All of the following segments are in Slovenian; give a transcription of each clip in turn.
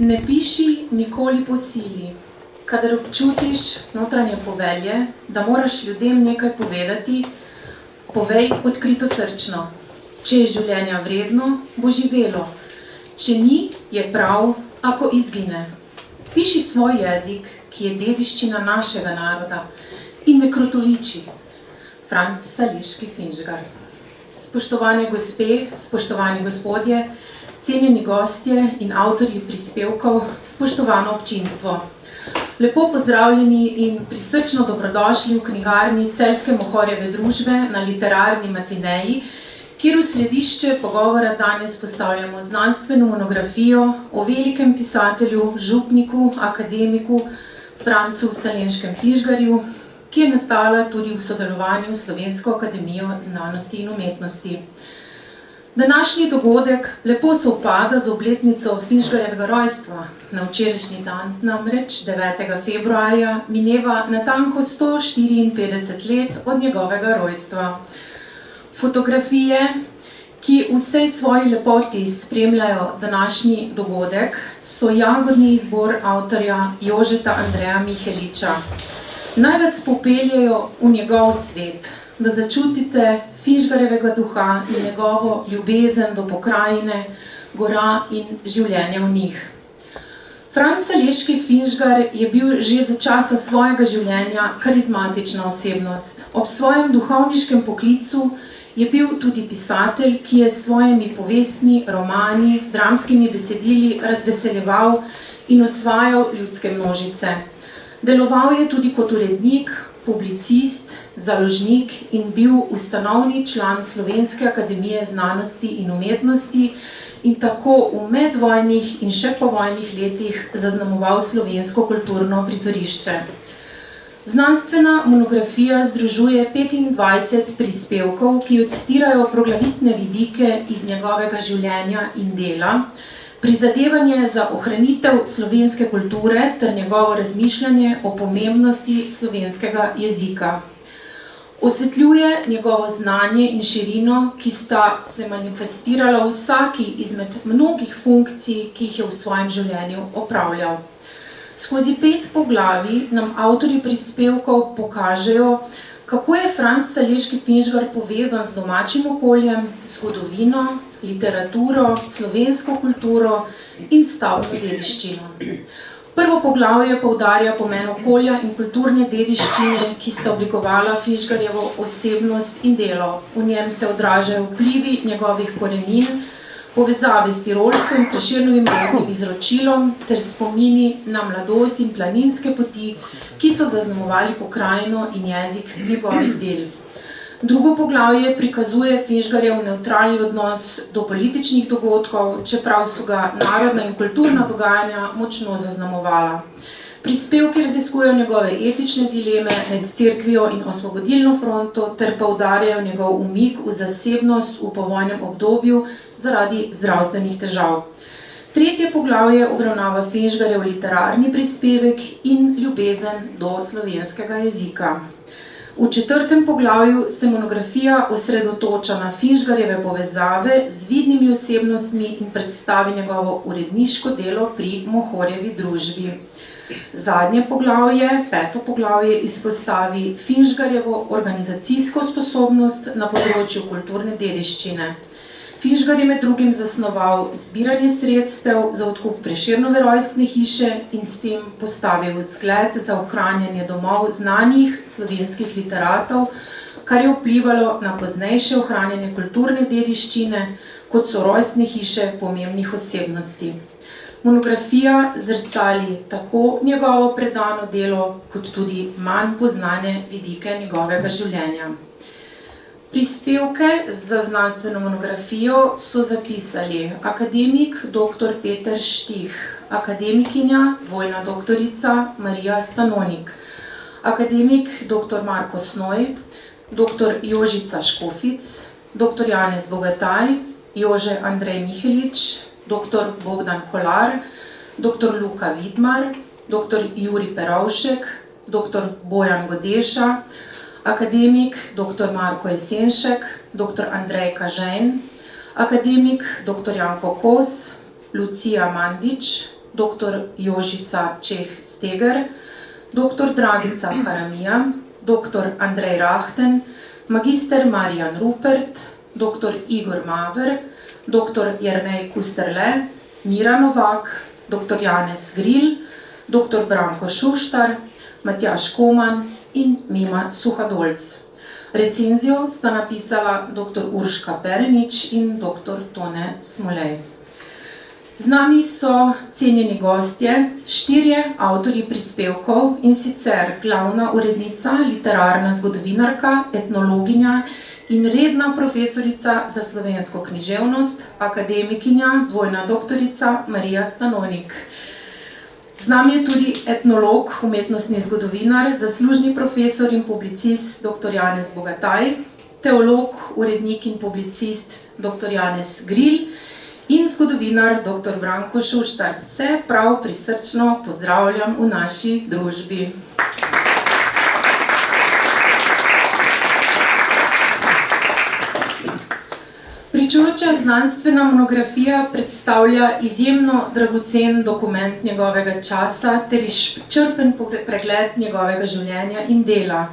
Ne piši nikoli po sili. Kadar občutiš notranje povelje, da moraš ljudem nekaj povedati, povej odkrito srčno. Če je življenja vredno, bo živelo. Če ni, je prav, ako izgine. Piši svoj jezik, ki je dediščina našega naroda, in ne krotoviči. Franc Sališki Finžgar. Spoštovane gospe, spoštovani gospodje, cenjeni gostje in avtorji prispevkov, spoštovano občinstvo. Lepo pozdravljeni in prisrčno dobrodošli v knjigarni Celjske Mohorjeve družbe na literarni matineji, kjer v središče pogovora danes postavljamo znanstveno monografijo o velikem pisatelju, župniku, akademiku Francu Salinškem Finžgarju, ki je nastala tudi v sodelovanju s Slovensko akademijo znanosti in umetnosti. Današnji dogodek lepo sovpada z obletnico Finžgarjevega rojstva. Na včerajšnji dan, namreč 9. februarja, mineva natanko 154 let od njegovega rojstva. Fotografije, ki v vsej svoji lepoti spremljajo današnji dogodek, so jagodni izbor avtorja Jožeta Andreja Miheliča. Naj vas popeljejo v njegov svet, da začutite Finžgarjevega duha in njegovo ljubezen do pokrajine, gora in življenja v njih. Franc Sališki Finžgar je bil že za časa svojega življenja karizmatična osebnost. Ob svojem duhovniškem poklicu je bil tudi pisatelj, ki je s svojimi povestmi, romani, dramskimi besedili razveseljeval in osvajal ljudske množice. Deloval je tudi kot urednik, publicist, založnik in bil ustanovni član Slovenske akademije znanosti in umetnosti in tako v medvojnih in še povojnih letih zaznamoval slovensko kulturno prizorišče. Znanstvena monografija združuje 25 prispevkov, ki odstirajo proglavitne vidike iz njegovega življenja in dela, prizadevanje za ohranitev slovenske kulture ter njegovo razmišljanje o pomembnosti slovenskega jezika. Osvetljuje njegovo znanje in širino, ki sta se manifestirala v vsaki izmed mnogih funkcij, ki jih je v svojem življenju opravljal. Skozi 5 poglavij nam avtorji prispevkov pokažejo, kako je Franc Sališki Finžgar povezan z domačim okoljem, zgodovino, literaturo, slovensko kulturo in stavbno dediščino. Prvo poglavje poudarja pomen okolja in kulturne dediščine, ki sta oblikovala Finžgarjevo osebnost in delo. V njem se odražajo vplivi njegovih korenin, povezave s Tirolsko in Prešernovim rodnim izročilom ter spomini na mladost in planinske poti, ki so zaznamovali pokrajino in jezik njegovih del. Drugo poglavje prikazuje Finžgarjev nevtralni odnos do političnih dogodkov, čeprav so ga narodna in kulturna dogajanja močno zaznamovala. Prispevki raziskujejo njegove etične dileme med cerkvijo in osvobodilno fronto ter poudarjajo njegov umik v zasebnost v povojnem obdobju zaradi zdravstvenih težav. Tretje poglavje obravnava Finžgarjev literarni prispevek in ljubezen do slovenskega jezika. V 4. poglavju se monografija osredotoča na Finžgarjeve povezave z vidnimi osebnostmi in predstavi njegovo uredniško delo pri Mohorjevi družbi. Zadnje poglavje, 5. poglavje, izpostavi Finžgarjevo organizacijsko sposobnost na področju kulturne dediščine. Finžgar je med drugim zasnoval zbiranje sredstev za odkup Prešernove rojstne hiše in s tem postavil zgled za ohranjanje domov znanih slovenskih literatov, kar je vplivalo na poznejše ohranjanje kulturne dediščine, kot so rojstne hiše pomembnih osebnosti. Monografija zrcali tako njegovo predano delo, kot tudi manj poznane vidike njegovega življenja. Prispevke za znanstveno monografijo so zapisali akademik dr. Peter Štih, akademikinja, dvojna doktorica Marija Stanonik, akademik dr. Marko Snoj, dr. Jožica Škofic, dr. Janez Bogataj, Jože Andrej Mihelič, dr. Bogdan Kolar, dr. Luka Vidmar, dr. Jurij Perovšek, dr. Bojan Godeša, akademik dr. Marko Jesenšek, dr. Andrej Kažejn, akademik dr. Janko Kos, Lucija Mandič, dr. Jožica Čeh-Steger, dr. Dragica Haramija, dr. Andrej Rahten, magister Marjan Rupert, dr. Igor Maver, dr. Jernej Kusterle, Mira Novak, dr. Janez Gril, dr. Branko Šuštar, Matjaž Koman in Mima Suhadolc. Recenzijo sta napisala dr. Urška Perenič in dr. Tone Smolej. Z nami so cenjeni gostje, 4 avtorji prispevkov, in sicer glavna urednica, literarna zgodovinarka, etnologinja in redna profesorica za slovensko književnost, akademikinja, dvojna doktorica Marija Stanonik. Z nami je tudi etnolog, umetnostni zgodovinar, zaslužni profesor in publicist dr. Janez Bogataj, teolog, urednik in publicist dr. Janez Gril in zgodovinar dr. Branko Šuštar. Vse prav prisrčno pozdravljam v naši družbi. Pričujoča znanstvena monografija predstavlja izjemno dragocen dokument njegovega časa ter izčrpen pregled njegovega življenja in dela.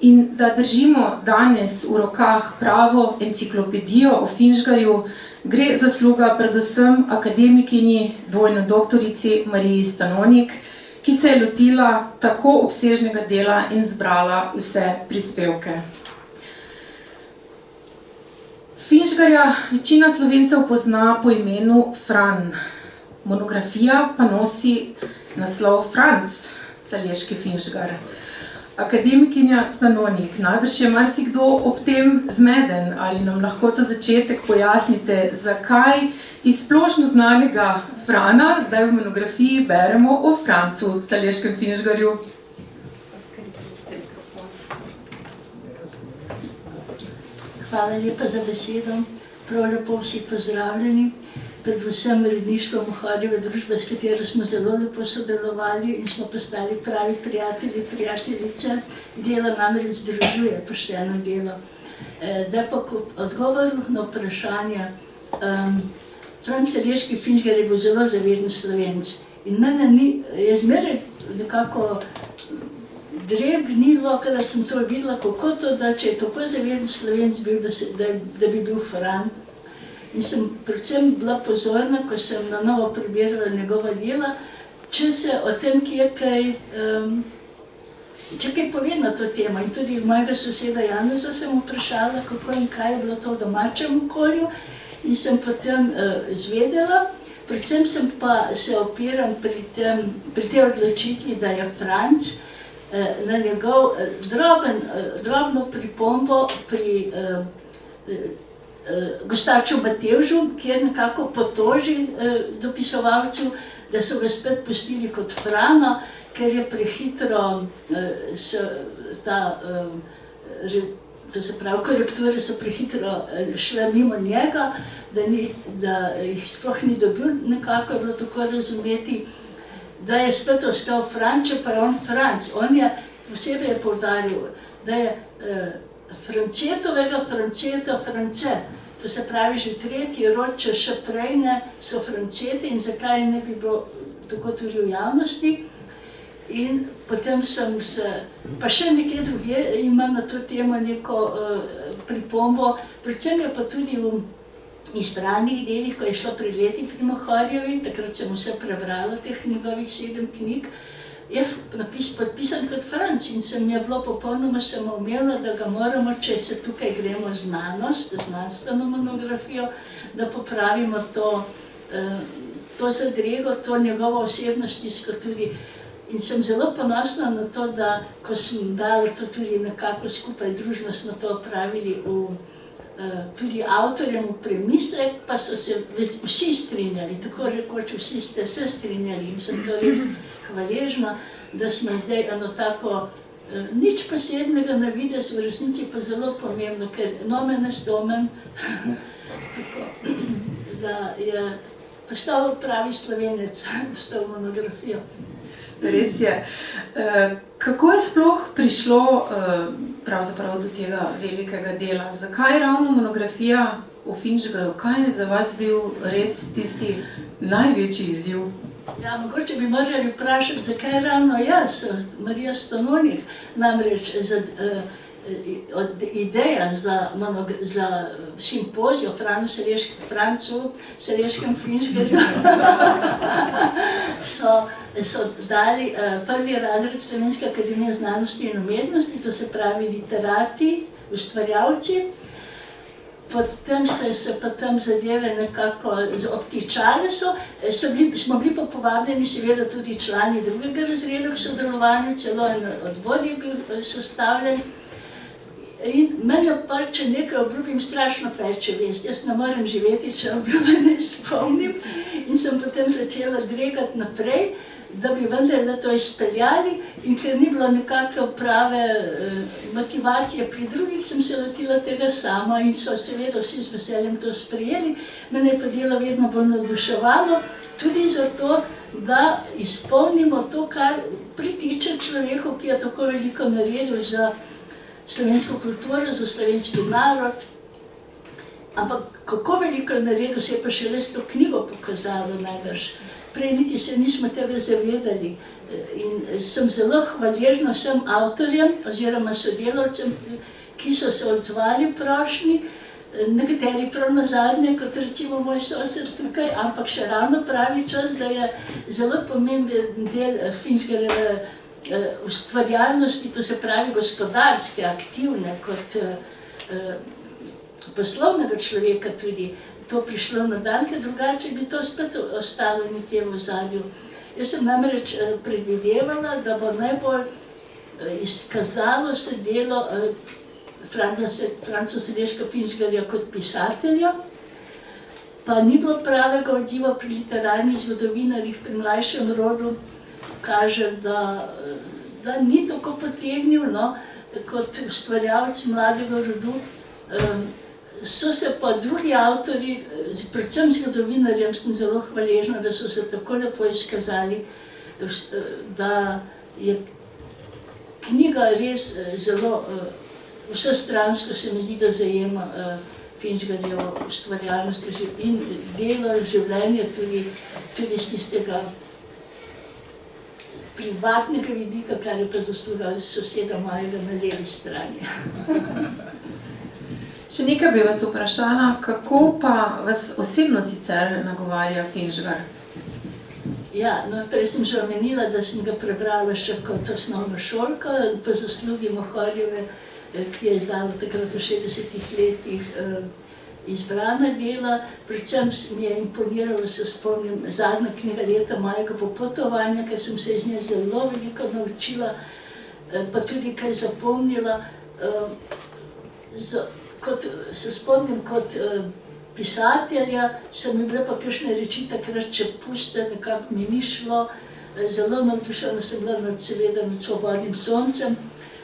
In da držimo danes v rokah pravo enciklopedijo o Finžgarju, gre zasluga predvsem akademikinji, dvojno doktorici Mariji Stanonik, ki se je lotila tako obsežnega dela in zbrala vse prispevke. Finžgarja večina Slovencev pozna po imenu Fran. Monografija pa nosi naslov Franc, Šaleški Finžgar. Akademikinja Stanonik, najbrž je marsikdo ob tem zmeden, ali nam lahko za začetek pojasnite, zakaj iz splošno znanega Frana zdaj v monografiji beremo o Francu, Šaleškem Finžgarju. Hvala lepa za besedo. Prav lepo vsi pozdravljeni, predvsem uredništvo Mohorjeve družbe, s katero smo zelo lepo sodelovali in smo postali pravi prijatelji, prijateljice. Delo namreč združuje, pošteno delo. Zdaj pa odgovor na vprašanje. Franc Šaleški Finžgar je bil zelo zaveden Slovenec in mene je zmeraj nekako dregnilo, kada sem to videla, kako to, da če je tako zaveden Slovenec bil, da bi bil Fran. In sem predvsem bila pozorna, ko sem na novo prebirala njegova dela, če se o tem kje kaj pove na to temo. In tudi mojega soseda Janeza sem vprašala, kako in kaj je bilo to v domačem okolju, in sem potem izvedela. Predvsem sem pa se opiram pri tej odločitvi, da je Franc na njegov drobno pripombo pri Gostaču Matevžu, kjer nekako potoži dopisovalcu, da so ga spet pustili kot Frana, ker je prehitro to se pravi, korekture so prehitro šle mimo njega, da jih sploh ni dobil, nekako je bilo tako razumeti, da je spet ostal Franč, pa je on Franc. On je posebej poudaril, da je Francetovega Franceta France. To se pravi, že tretji rod, če še prej ne, so Franceti in zakaj ne bi bilo tako tudi v javnosti. In potem sem se, pa še nekje druge imam na to temo neko pripombo, predvsem je pa tudi v izbranih delih, ko je šlo pred leti pri Mohorjevi, takrat sem vse prebrala teh njegovih 7 knjig, je podpisan kot Franc in se mi je bilo popolnoma samoumevno, da ga moramo, če se tukaj gremo znanost, znanstveno monografijo, da popravimo to zadrego, to njegovo osebnostnisko tudi. In sem zelo ponosna na to, da ko sem dala to tudi nekako skupaj družno smo to opravili tudi avtorjem v premislek, pa so se vsi strinjali, tako rekoč vsi ste se strinjali in sem to res hvaležna, da smo zdaj eno tako nič posebnega na videz, v resnici pa zelo pomembno, ker nomen est omen, da je postal pravi Slovenec s to monografijo. Res je. Kako je sploh prišlo pravzaprav do tega velikega dela? Zakaj ravno monografija o Finžgarju? Kaj je za vas bil res tisti največji izziv? Ja, mogoče bi morali vprašati, zakaj ravno jaz, Marija Stanonik, namreč ideja za simpozij o Francu Seleškem Finžgarju so dali prvi razred Slovenske akademije znanosti in umetnosti, to se pravi literati, ustvarjalci. Potem se pa tam zadeve nekako obtičale smo bili pa povabljeni seveda tudi člani drugega razreda v sodelovanju, celo en odbor je bil sestavljen. In meni pa, če nekaj obljubim, strašno peče vest. Jaz ne morem živeti, če obljube ne spomnim. In sem potem začela dregati naprej, da bi vendarle to izpeljali, in ker ni bilo nekakve prave motivacije pri drugih, sem se lotila tega sama in so seveda vsi z veseljem to sprejeli. Mene je pa delo vedno bolj navduševalo, tudi zato, da izpolnimo to, kar pritiče človeku, ki je tako veliko naredil za slovensko kulturo, za slovenski narod. Ampak kako veliko je naredil, se je pa šele s to knjigo pokazalo najbrž. Prej niti se nismo tega zavedali. In sem zelo hvaležna vsem avtorjem oziroma sodelavcem, ki so se odzvali prošnji, nekateri prav nazadnje, kot recimo moj sosed tukaj, ampak še ravno pravi čas, da je zelo pomemben del Finžgarjeve ustvarjalnosti, to se pravi gospodarske, aktivne, kot poslovnega človeka tudi, to prišlo na dan, ker drugače bi to spet ostalo nekje v ozadju. Jaz sem namreč predvidevala, da bo najbolj izkazalo se delo Franca Seleška Finžgarja kot pisatelja, pa ni bilo pravega odziva pri literarnih zgodovinarjih, pri mlajšem rodu, kaže, da ni tako potegnil, no, kot ustvarjalci mladega rodu. So se pa drugi avtori, predvsem zgodovinarjem, sem zelo hvaležna, da so se tako lepo izkazali, da je knjiga res zelo vsestransko, se mi zdi, da zajema Finžgarjevo ustvarjalnost in delo, življenje tudi z tistega privatnega vidika, kar je pa zasluga soseda mojega na levi strani. Še nekaj bi vas vprašala, kako pa vas osebno sicer nagovarja Finžgar? Ja, no, prej sem že omenila, da sem ga prebrala še kot osnovnošolka, po zaslugi Mohorjeve, ki je izdala takrat v 60 letih izbrana dela. Predvsem mi je imponiralo, se spomnim, zadnja knjiga Leta mojega popotovanja, ker sem se iz nje zelo veliko naučila, pa tudi kaj zapomnila. Se spomnim, kot pisatelja so mi bile pa kakšne reči takrat, če puste, nekako mi ni šlo. Zelo navdušena sem bila seveda nad Svobodnim soncem,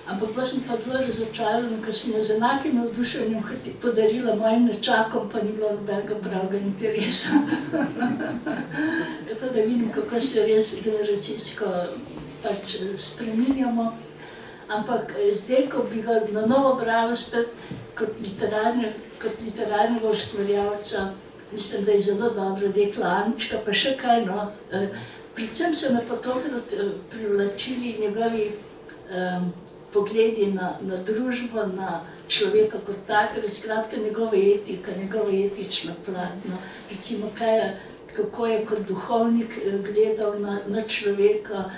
ampak pa sem pa zelo razočarana, ker sem jo z enakim navdušenjem podarila mojim nečakom, pa ni bilo nobenega pravega interesa. Tako da vidim, kako se res generacijsko pač spreminjamo. Ampak zdaj, ko bi ga na novo brala spet kot literarnega ustvarjalca, mislim, da je zelo dobro, dekla Anička, pa še kaj, no. Predvsem so me pa tokrat privlačili njegovi pogledi na družbo, na človeka kot takega, skratka njegova etika, njegova etična plat, no. Recimo, kako je kot duhovnik gledal na človeka,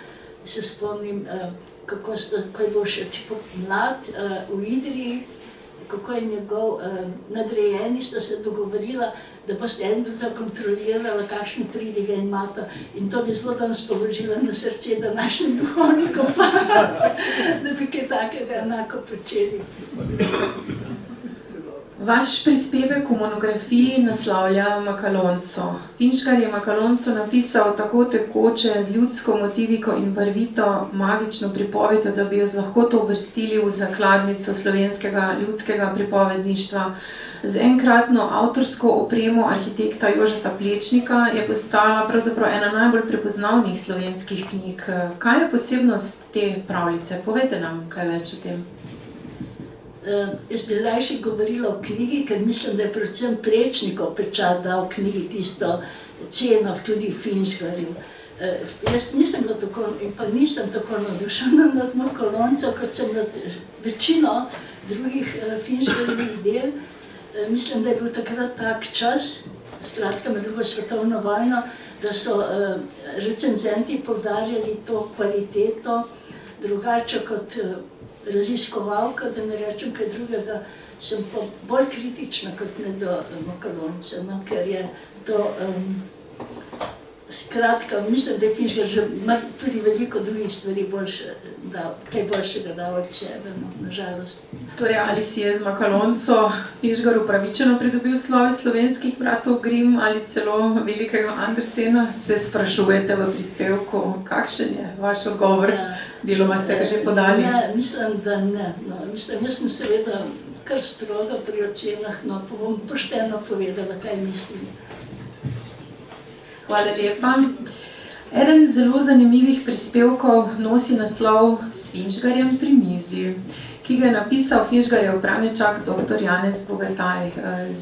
se spomnim, kako je bil še mlad v Idriji, kako je njegov nadrejeni, sta se dogovorila, da boste en druga kontrolirala, kakšne pridige imata. In to bi zelo danes položila na srce današnjim duhovnikom, da bi kaj takega enako počeli. Vaš prispevek v monografiji naslavlja Makalonco. Finžgar je Makalonco napisal tako tekoče, z ljudsko motiviko in barvito, magično pripovedjo, da bi jo z lahkoto uvrstili v zakladnico slovenskega ljudskega pripovedništva. Z enkratno avtorsko opremo arhitekta Jožeta Plečnika je postala pravzaprav ena najbolj prepoznavnih slovenskih knjig. Kaj je posebnost te pravljice? Povejte nam kaj več o tem. Jaz bi rajši govorila o knjigi, ker mislim, da je predvsem Plečnikov pečat dal knjigi tisto ceno tudi Finžgarju. Jaz nisem bila tako, in pa nisem tako navdušena nad Mokolonco, kot sem nad večino drugih Finžgarjevih del. Mislim, da je bil takrat tak čas, skratka med drugo svetovno vojno, da so recenzenti poudarjali to kvaliteto, drugače kot raziskovalka, da ne rečem kaj drugega, sem pa bolj kritična kot ne do Mokolonce, no, ker je to, skratka, mislim, da je Finžgar že tudi veliko drugih stvari kaj boljšega dal od sebe, no, nažalost. Torej, ali si je z Mokolonco Finžgar upravičeno pridobil slove slovenskih bratov Grimm ali celo velikega Andersena, se sprašujete v prispevku, kakšen je vaš odgovor? Deloma ste ga že podali. Ne, mislim, da ne. No, mislim, jaz sem seveda kar stroga pri ocenah, no, pa bom pošteno povedala, kaj mislim. Hvala lepa. Eden zelo zanimivih prispevkov nosi naslov S Finžgarjem pri mizi, ki ga je napisal Finžgarjev pranečak dr. Janez Bogataj.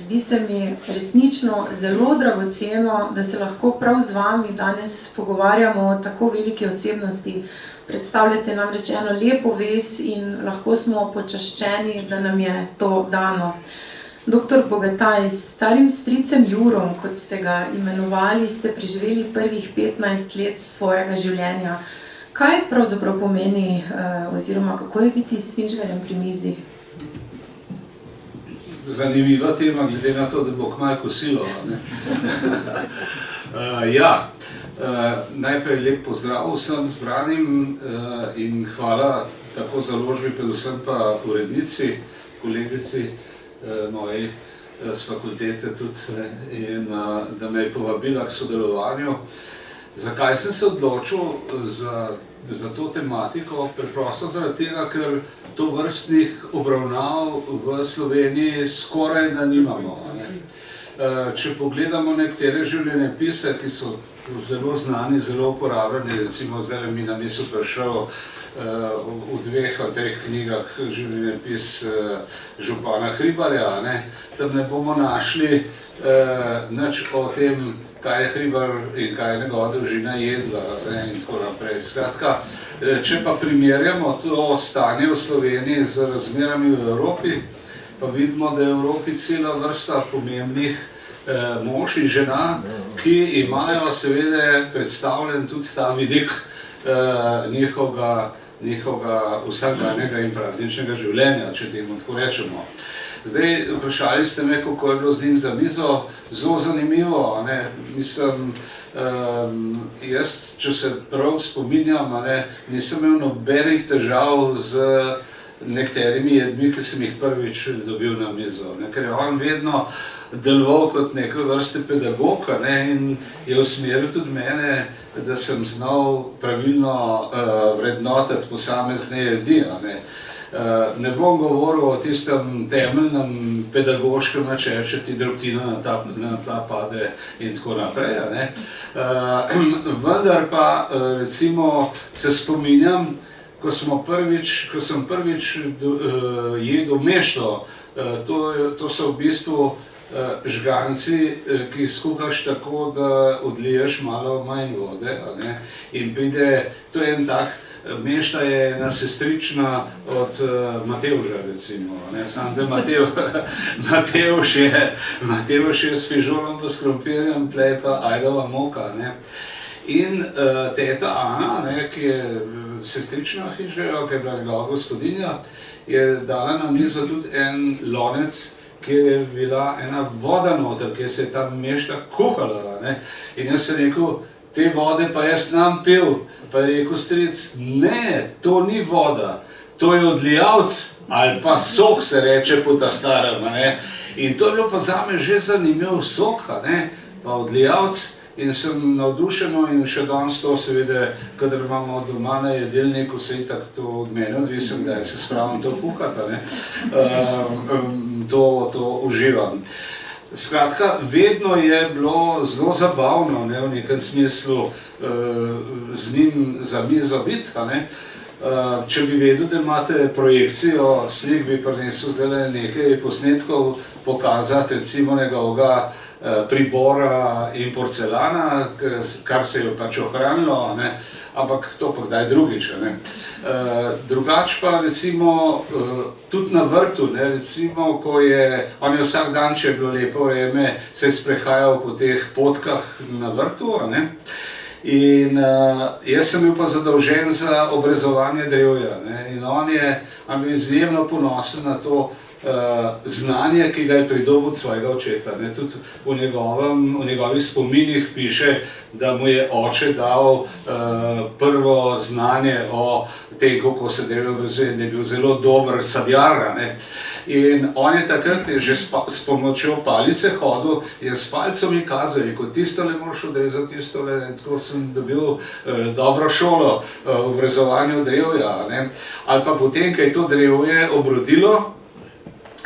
Zdi se mi resnično zelo dragoceno, da se lahko prav z vami danes pogovarjamo o tako veliki osebnosti. Predstavljate namreč eno lepo vez in lahko smo počaščeni, da nam je to dano. Dr. Bogataj, s starim stricem Jurom, kot ste ga imenovali, ste preživeli prvih 15 let svojega življenja. Kaj pravzaprav pomeni, oziroma kako je biti s Finžgarjem pri mizi? Zanimiva tema, glede na to, da bo kmalu kosilo, ne? Ja, najprej lep pozdrav vsem zbranim in hvala tako založbi, predvsem pa urednici, kolegici moji z fakultete tudi, in da me je povabila k sodelovanju. Zakaj sem se odločil za to tematiko? Preprosto zaradi tega, ker tovrstnih obravnav v Sloveniji skoraj da nimamo. Če pogledamo nekatere življenjepise, ki so zelo znani, zelo uporabljeni, recimo zdaj mi na misel prišel v dveh od treh knjigah življenjepis župana Hribarja, tam ne bomo našli nič o tem, kaj je Hribar in kaj je njegova družina jedla in tako naprej. Skratka, če pa primerjamo to stanje v Sloveniji z razmerami v Evropi, pa vidimo, da je v Evropi cela vrsta pomembnih mož in žena, ki imajo seveda predstavljen tudi ta vidik njihovega vsakdanjega in prazničnega življenja, če temu tako rečemo. Zdaj, vprašali ste me, kako je bilo z njim za mizo. Zelo zanimivo, mislim, jaz, če se prav spominjam, nisem imel nobenih težav z nekaterimi jedmi, ki sem jih prvič dobil na mizo, ker je on vedno deloval kot neke vrste pedagog in je usmeril tudi mene, da sem znal pravilno vrednotiti posamezne jedi. Ne bom govoril o tistem temeljnem pedagoškem načelu, če ti drobtina na tla pade in tako naprej. Vendar pa recimo se spominjam, ko sem prvič jedel mešto, to so v bistvu žganci, ki jih skuhaš tako, da odliješ malo manj vode, in pride, to je en tak, mešta je ena sestrična od Matevža, recimo, samo da Matevž je s fižolom pa s krompirjem, tle pa ajdova moka. In teta Ana, ki je sestrična Finžgarjeva, ki je bila njegova gospodinja, je dala na mizo tudi en lonec, kjer je bila ena voda noter, kjer se je ta mešta kuhala. In jaz sem rekel, te vode pa jaz nam pil. Pa je rekel stric, ne, to ni voda, to je odlijalc, ali pa sok se reče po ta starem. In to je bilo pa zame že zanimiv sok, pa odlijalc. In sem navdušeno in še danes to seveda, kadar imamo doma na jedilniku, se itak to od mene odvisem, da se spravim to kuhati, to uživam. Skratka, vedno je bilo zelo zabavno, v nekem smislu z njim za mizo biti. Če bi vedel, da imate projekcijo slik, bi prinesel zdaj nekaj posnetkov pokazati, recimo njegovega pribora in porcelana, kar se je pač ohranilo, ne? Ampak to pa kdaj drugič. Ne? Drugač pa recimo tudi na vrtu, ne? Recimo, ko on je vsak dan, če je bilo lepo vreme, se je sprehajal po teh potkah na vrtu, ne? In jaz sem bil pa zadolžen za obrezovanje drevja, ne? In on je bil izjemno ponosen na to znanje, ki ga je pridobil od svojega očeta. Ne? Tudi v njegovih spominih piše, da mu je oče dal prvo znanje o tem, kako se drevje obrezuje, da je bil zelo dober sadjar. Ne? In on je takrat že s pomočjo palice hodil in s palcem mi kazal, kot tistole moraš odrezati, tistole. Tako sem dobil dobro šolo v obrezovanju drevja. Ne? Ali pa potem, ko je to drevje obrodilo,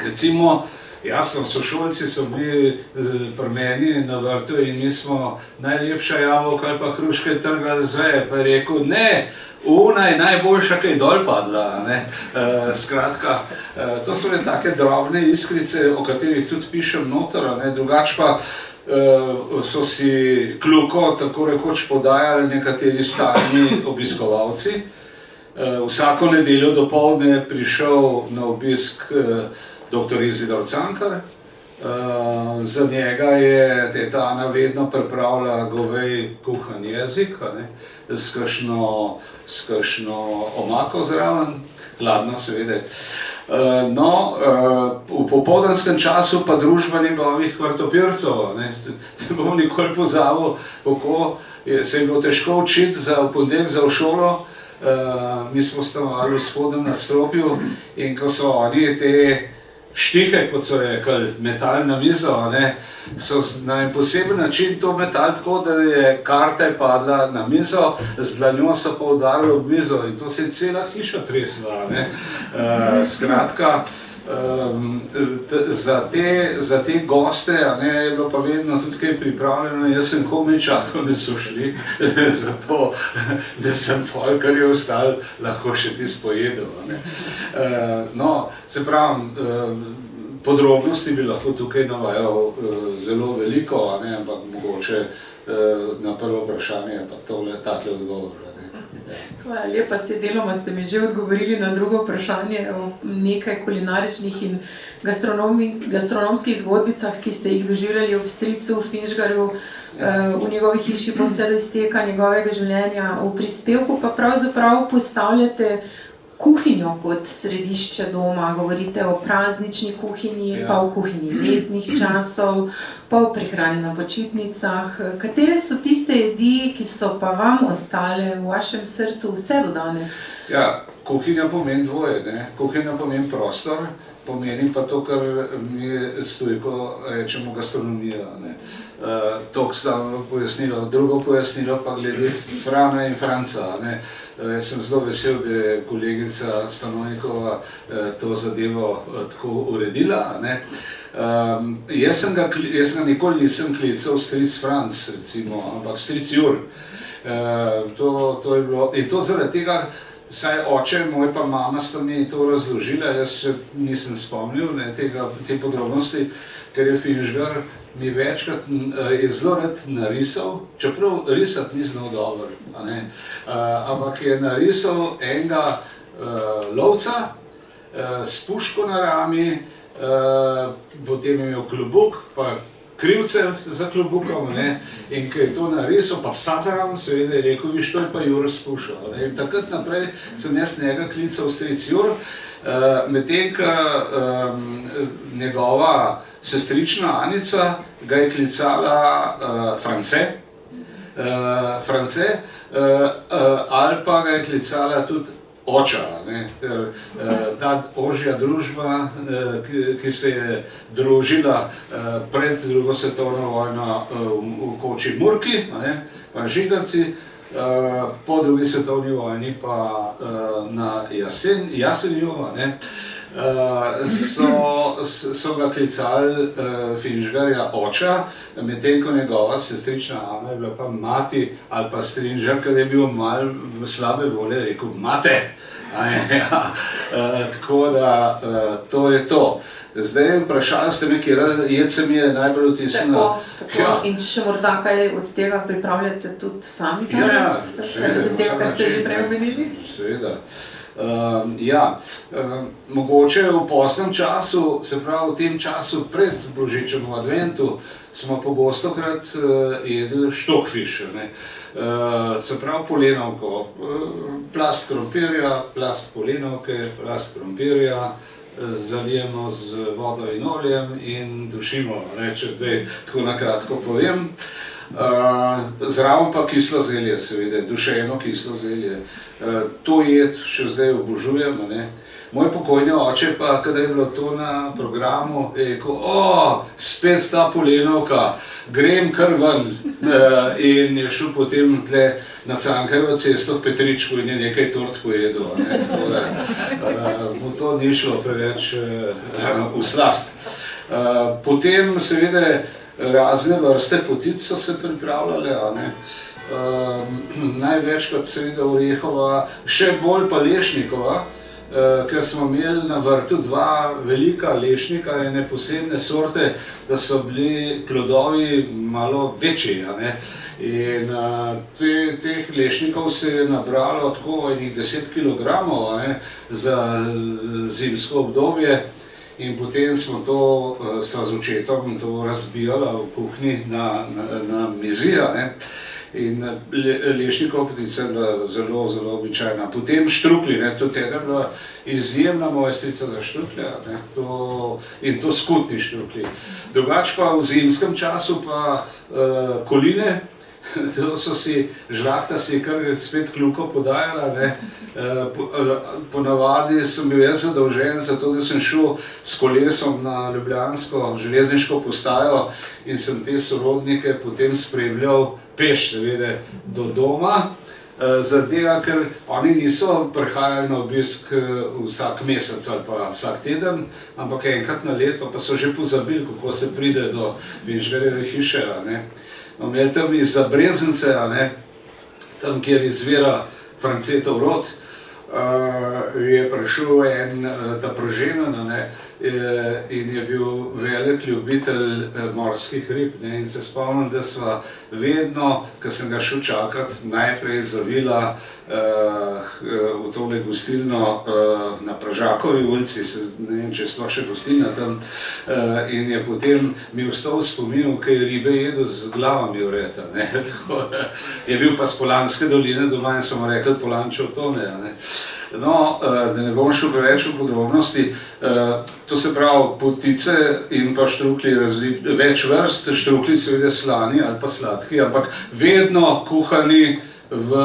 recimo, jasno, sošolci so bili pri meni na vrtu in mi smo najlepša jabolka ali pa hruške trgali z veje, pa je rekel, ne, ona je najboljša, ki je dol padla. Ne? Skratka, to so le take drobne iskrice, o katerih tudi pišem noter, ne? Drugač pa so si kljuko tako rekoč podajali nekateri stalni obiskovalci. Vsako nedeljo dopoldne je prišel na obisk dr. Izidor Cankar. Za njega je teta Ana vedno pripravila govej kuhan jezik, s kakšno omako zraven, hladno seveda. No, v popoldanskem času pa družba njegovih vrtopircev. Ne bom nikoli pozabil, kako se je bilo težko učiti v ponedeljek za v šolo. Mi smo stanovali v spodnjem nadstropju in ko so oni te štihe, kot so rekli, metali na mizo, ne, so na en poseben način to metali tako, da je karta padla na mizo, z dlanjo so pa udarili ob mizo in to se je cela hiša tresla. Skratka, za te goste je bilo pa vedno tudi kaj pripravljeno. Jaz sem komaj čakal, da so šli, zato da sem pol, kar je ostalo, lahko še tisto pojedel. No, se pravim, podrobnosti bi lahko tukaj navajal zelo veliko, ampak mogoče na prvo vprašanje pa tole take odgovore. Hvala lepa, deloma ste mi že odgovorili na drugo vprašanje o nekaj kulinaričnih in gastronomskih zgodbicah, ki ste jih doživljali ob stricu Finžgarju v njegovi hiši po vse do izteka njegovega življenja. V prispevku pa pravzaprav postavljate kuhinjo kot središče doma, govorite o praznični kuhinji, pa o kuhinji letnih časov, pa o prehrani na počitnicah. Katere so tiste jedi, ki so pa vam ostale v vašem srcu vse do danes? Ja, kuhinja pomeni dvoje, ne? Kuhinja pomeni prostor, pomeni pa to, kar mi stojko rečemo gastronomija. To samo pojasnilo. Drugo pojasnilo pa glede Frana in Franca. Jaz sem zelo vesel, da je kolegica Stanovnikova to zadevo tako uredila. Jaz ga nikoli nisem klical stric Franc, recimo, ampak stric Jur. To je bilo, in to zaradi tega, saj oče, moj pa mama sta mi to razložila, jaz se nisem spomnil te podrobnosti, ker je Finžgar mi večkrat je zelo rad narisal, čeprav risati ni znal dobro, ampak je narisal enega lovca s puško na rami, potem je imel klobuk, pa krivce za klobukom, in ko je to narisal, pa psa zraven, seveda je rekel, viš, to je pa Jur s pušo. In takrat naprej sem jaz njega klical stric Jur, medtem ko njegova sestrična Anica ga je klicala France, ali pa ga je klicala tudi oča, ta ožja družba, ki se je družila pred drugo svetovno vojno v Koči Murki, pa Žigarci, po drugi svetovni vojni pa na Jasenju, so ga klicali Finžgarja oča, medtem ko njegova sestrična Ana je bila pa mati ali pa Strinžar, ker je bil malo slabe volje, rekel mate. Tako da to je to. Zdaj vprašali ste me, kjera jed se mi je najbolj vtisnila. Tako. Ja. In če še morda kaj od tega pripravljate tudi sami? Ja, Zaradi tega, kar ste že prej omenili? Seveda. Mogoče v posnem času, se pravi v tem času pred Božičem v adventu, smo pogostokrat jedli štokfiš. Se pravi polenovko, plast krompirja, plast polenovke, plast krompirja, zalijemo z vodo in oljem in dušimo, če zdaj tako na kratko povem. Zraven pa kislo zelje, seveda, dušeno kislo zelje. To jed še zdaj obožujem. Moj pokojni oče pa, kada je bilo to na programu, je rekel, spet ta polenovka, grem kar ven. In je šel potem tle na Cankarjevo cesto v Petričku in je nekaj tort pojedel. Tako da mu to ni šlo preveč v slast. Potem seveda razne vrste potic so se pripravljale. Največkrat seveda orehova, še bolj pa lešnikova, ker smo imeli na vrtu dva velika lešnika, ene posebne sorte, da so bili plodovi malo večji. In teh lešnikov se je nabralo tako enih 10 kilogramov za zimsko obdobje. In potem smo to z očetom razbijali v kuhinji na mizi. In lešnikova potica je bila zelo, zelo običajna. Potem štruklji, tudi ena je bila izjemna mojstrica za štruklje, in to skutni štruklji. Drugače pa v zimskem času pa koline, to so si žlahtasi kar spet kljuko podajala. Ponavadi sem bil jaz zadolžen za to, da sem šel s kolesom na ljubljansko železniško postajo in sem te sorodnike potem spremljal peš, seveda, do doma, zaradi tega, ker oni niso prihajali na obisk vsak mesec ali pa vsak teden, ampak enkrat na leto, pa so že pozabili, kako se pride do Vinžgarjeve hiše. Imeli tam iz Breznice, tam, kjer izvira Francetov rod, je prišel en ta Prženen in je bil velik ljubitelj morskih rib. In se spomnim, da sva vedno, ko sem ga šel čakat, najprej zavila v tole gostilno na Pražakovi ulici, ne vem, če je sploh še gostilna tam, in je potem mi ostal spomin, ko je ribe jedel z glavami vreta. Je bil pa z Polanske doline doma in smo rekli Polančev tone. No, da ne bom šel preveč v podrobnosti, to se pravi potice in pa štruklji več vrst, štruklji seveda slani ali pa sladki, ampak vedno kuhani v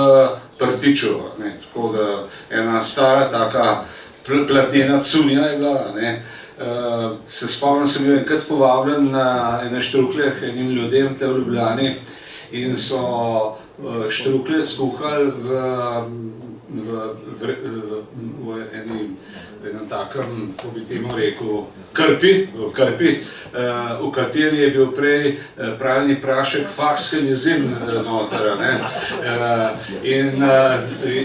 prtiču. Tako da ena stara taka platnena cunja je bila. Se spomnim, sem bil enkrat povabljen na ene štruklje enim ljudem tle v Ljubljani in so štruklje skuhali v enem takem, ko bi temu rekel, krpi, v kateri je bil prej pravilni prašek fakskelizin noter. In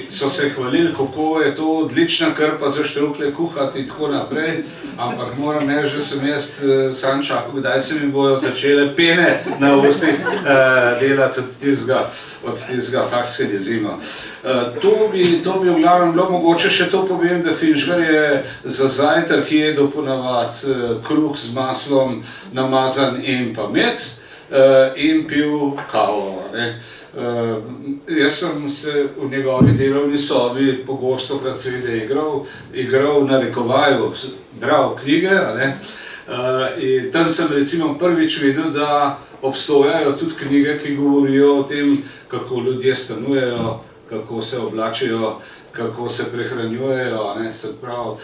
so se hvalili, kako je to odlična krpa za štruklje kuhati in tako naprej, ampak moram reči, da sem jaz sam čakal, kdaj se mi bojo začele pene na ustih delati od tistega fakskelizima. To bi v glavnem bilo, mogoče še to povem, da Finžgar je za zajtrk jedel ponavadi kruh z maslom namazan in pa med in pil kavo. Jaz sem se v njegovi delovni sobi pogostokrat seveda igral na rekovaju, bral knjige. In tam sem recimo prvič videl, da obstojajo tudi knjige, ki govorijo o tem, kako ljudje stanujejo, kako se oblačijo, kako se prehranjujejo. Se pravi,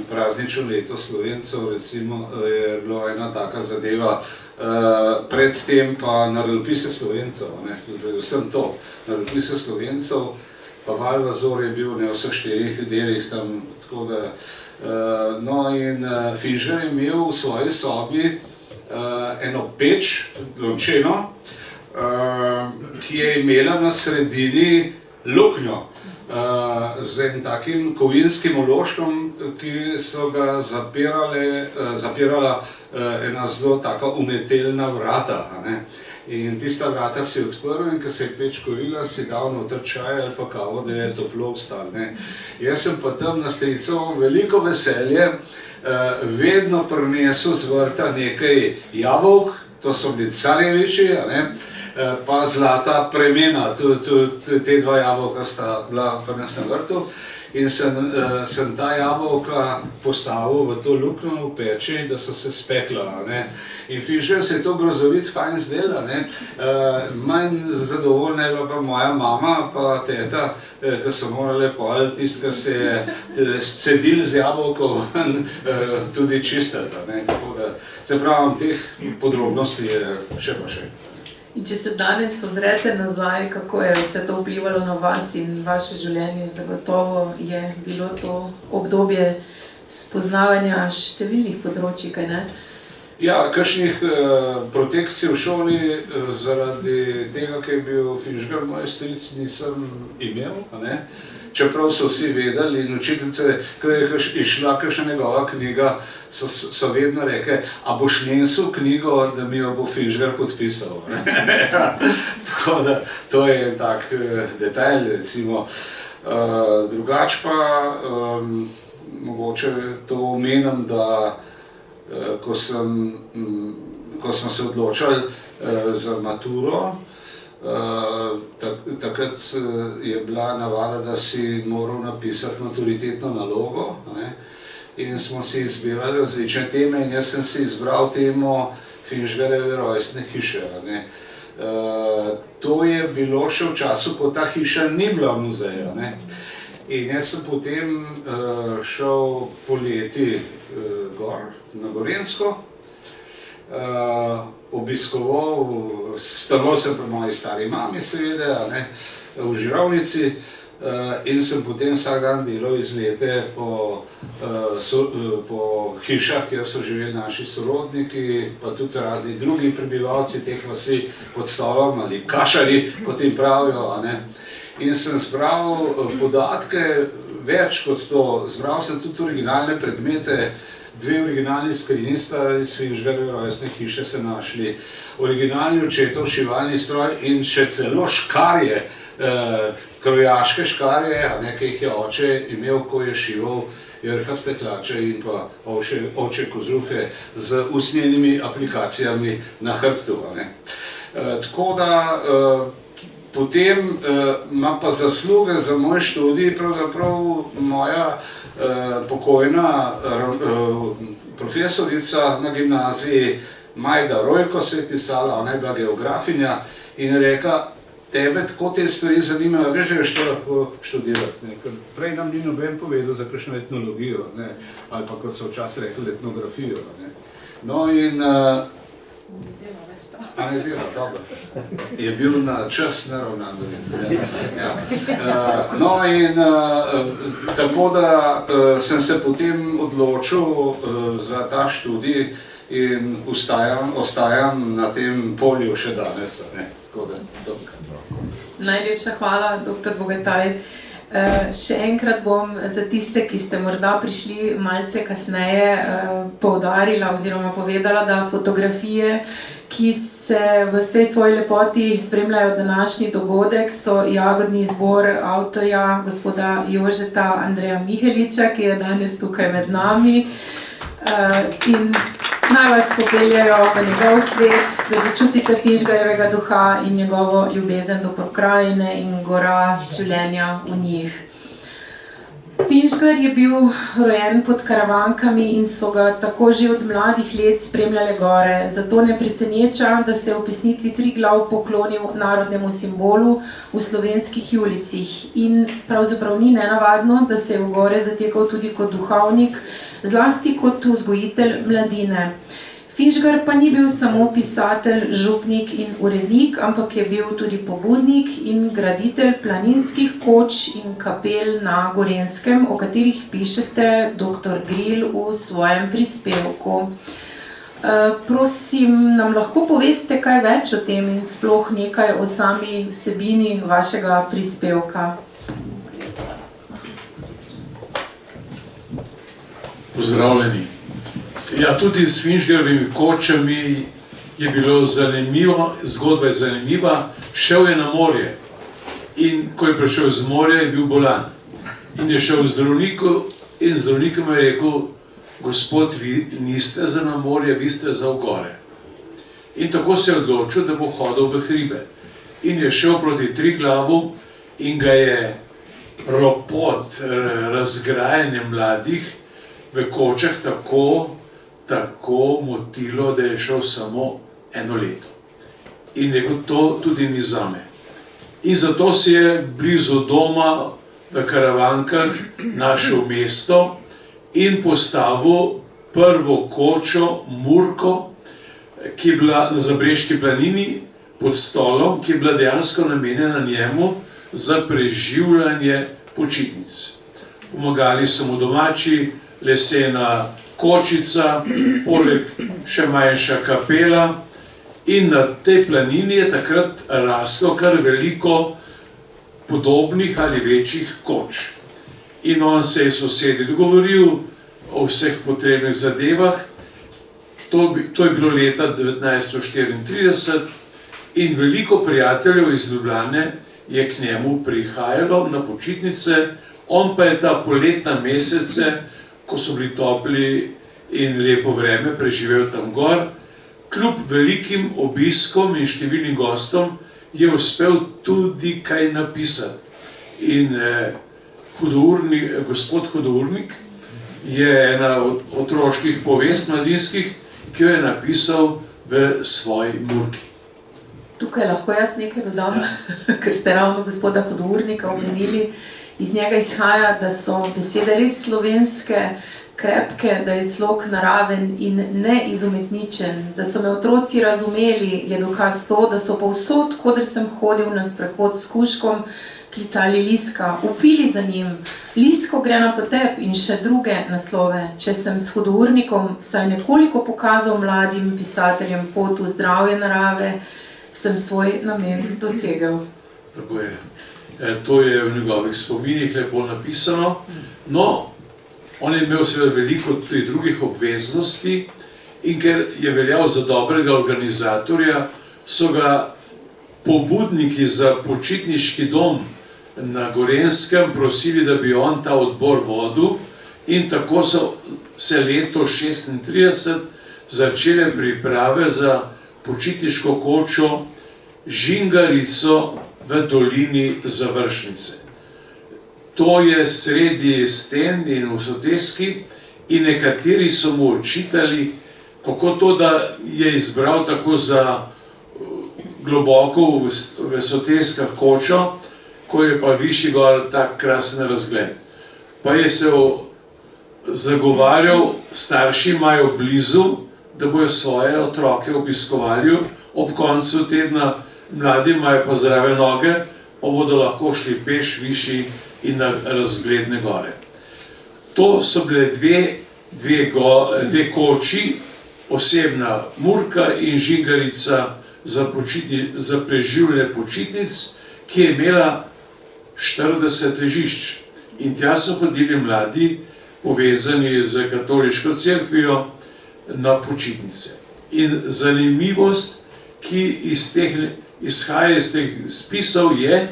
praznično leto Slovencev recimo je bilo ena taka zadeva, predtem pa narodopise Slovencev, predvsem to, narodopise Slovencev, pa Valvazor je bil v vseh 4 delih tam, tako da. No in Finžgar je imel v svoji sobi eno peč, lončeno, ki je imela na sredini luknjo z enim takim kovinskim uložkom, ki so ga zapirala ena zelo taka umetelna vrata. A ne? In tista vrata si odprl in ko se je peč kurila, si dal noter čaj ali pa kavo, da je toplo vstal. Jaz sem pa tam na strico veliko veselje vedno prinesel z vrta nekaj jabolk, to so bili carjeviči, pa zlata premena, te dva jabolka sta bila pri nas na vrtu. In sem ta jabolka postavil v to luknjo v peči, da so se spekla. In Finžgar se je to grozovit fajn zdela. Manj zadovoljna je bila pa moja mama pa teta, ki so morale pol tisto, kar se je scedil z jabolkov, tudi čistiti. Tako da, se pravim, teh podrobnosti je še pa še. In če se danes ozrete nazaj, kako je vse to vplivalo na vas in vaše življenje, zagotovo je bilo to obdobje spoznavanja številnih področij, kaj ne? Ja, kakšnih protekcij v šoli zaradi tega, ker je bil Finžgar moj stric, nisem imel. Čeprav so vsi vedeli in učiteljice, ko je išla kakšna njegova knjiga, so vedno rekli, a boš nesel knjigo, da mi jo bo Finžgar podpisal. Tako da to je en tak detajl, recimo. Drugač pa mogoče to omenim, da ko smo se odločali za maturo, takrat je bila navada, da si moral napisati maturitetno nalogo. In smo si izbirali različne teme in jaz sem si izbral temo Finžgarjeve rojstne hiše. To je bilo še v času, ko ta hiša ni bila v muzeju. In jaz sem potem šel poleti gor na Gorenjsko, obiskoval, stanoval sem pri moji stari mami seveda, v Žirovnici, in sem potem vsak dan delal izlete po hišah, kjer so živeli naši sorodniki, pa tudi razni drugi prebivalci teh vasi pod Stolom ali kašari, kot jim pravijo. In sem zbral podatke, več kot to, zbral sem tudi originalne predmete, 2 originalni skrinji sta iz Finžgarjeve rojstne hiše se našli, originalni očetov šivalni stroj in še celo škarje, krojaške škarje, ki jih je oče imel, ko je šival jrhaste hlače in pa ovčje kozruhe z usnjenimi aplikacijami na hrbtu. Tako da potem ima pa zasluge za moj študij pravzaprav moja pokojna profesorica na gimnaziji Majda Rojko se je pisala, ona je bila geografinja in je rekla, tebe tako te stvari zanimajo, veš, da je što lahko študirati. Prej nam ni noben povedal za kakšno etnologijo, ali pa kot so včasih rekli etnografijo. No in ne dela, dobro. Je bil na čas naravnan. No in tako da sem se potem odločil za ta študij in ostajam na tem polju še danes. Najlepša hvala, dr. Bogataj. Še enkrat bom za tiste, ki ste morda prišli malce kasneje, poudarila oziroma povedala, da fotografije, ki se v vsej svoji lepoti spremljajo današnji dogodek, so jagodni izbor avtorja gospoda Jožeta Andreja Miheliča, ki je danes tukaj med nami. In naj vas popeljajo v njegov svet, da začutite Finžgarjevega duha in njegovo ljubezen do pokrajine in gora življenja v njih. Finžgar je bil rojen pod Karavankami in so ga tako že od mladih let spremljale gore, zato ne preseneča, da se je v pesnitvi Triglav poklonil narodnemu simbolu v slovenskih ulicah. In pravzaprav ni nenavadno, da se je v gore zatekal tudi kot duhovnik, zlasti kot vzgojitelj mladine. Finžgar pa ni bil samo pisatelj, župnik in urednik, ampak je bil tudi pobudnik in graditelj planinskih koč in kapel na Gorenjskem, o katerih pišete dr. Gril v svojem prispevku. Prosim, nam lahko poveste kaj več o tem in sploh nekaj o sami vsebini vašega prispevka? Pozdravljeni. Ja, tudi s Finžgarovimi kočami je bilo zanimivo, zgodba je zanimiva. Šel je na morje in ko je prišel z morja, je bil bolan. In je šel v zdravniku in zdravnik mu je rekel: gospod, vi niste za na morje, vi ste za v gore. In tako se je odločil, da bo hodil v hribe. In je šel proti Triglavu in ga je ropot, razgrajanje mladih v kočah tako motilo, da je šel samo 1 leto. In rekel, to tudi ni zame. In zato si je blizu doma v Karavankah našel mesto in postavil prvo kočo, Murko, ki je bila na Zabreški planini pod stolom, ki je bila dejansko namenjena njemu za preživljanje počitnic. Pomagali so mu domači, lesena kočica, poleg še manjša kapela, in na tej planini je takrat raslo kar veliko podobnih ali večjih koč. In on se je sosedi dogovoril o vseh potrebnih zadevah. To je bilo leta 1934 in veliko prijateljev iz Ljubljane je k njemu prihajalo na počitnice, on pa je ta poletna mesece, ko so bili topli in lepo vreme, preživel tam gor. Kljub velikim obiskom in številnim gostom je uspel tudi kaj napisati. In gospod Hudournik je ena od otroških povest mladinskih, ki jo je napisal v svoji Murki. Tukaj lahko jaz nekaj dodam, ker ste ravno gospoda Hudournika omenili. Iz njega izhaja, da so besede res slovenske, krepke, da je slog naraven in neizumetničen, da so me otroci razumeli, je dokaz to, da so povsod, koder sem hodil na sprehod s kužkom, klicali Liska, vpili za njim, Lisko gre na potep in še druge naslove. Če sem s Hudournikom vsaj nekoliko pokazal mladim pisateljem pot v zdravje narave, sem svoj namen dosegel. Tako je. To je v njegovih spominih lepo napisano. No, on je imel seveda veliko tudi drugih obveznosti in ker je veljal za dobrega organizatorja, so ga pobudniki za počitniški dom na Gorenjskem prosili, da bi on ta odbor vodil, in tako so se leto 1936 začele priprave za počitniško kočo Žingarico v dolini Završnice. To je sredi sten in v soteski in nekateri so mu očitali, kako to, da je izbral tako za globoko v soteskah kočo, ko je pa višji gor tak krasen razgled. Pa je se zagovarjal, starši imajo blizu, da bojo svoje otroke obiskovali ob koncu tedna, mladi imajo pa zdrave noge, pa bodo lahko šli peš višji in na razgledne gore. To so bile dve koči, osebna Murka in Žingarica za preživljanje počitnic, ki je imela 40 ležišč. In tja so hodili mladi, povezani z katoliško cerkvijo, na počitnice. In zanimivost, ki izhaja iz teh spisov, je,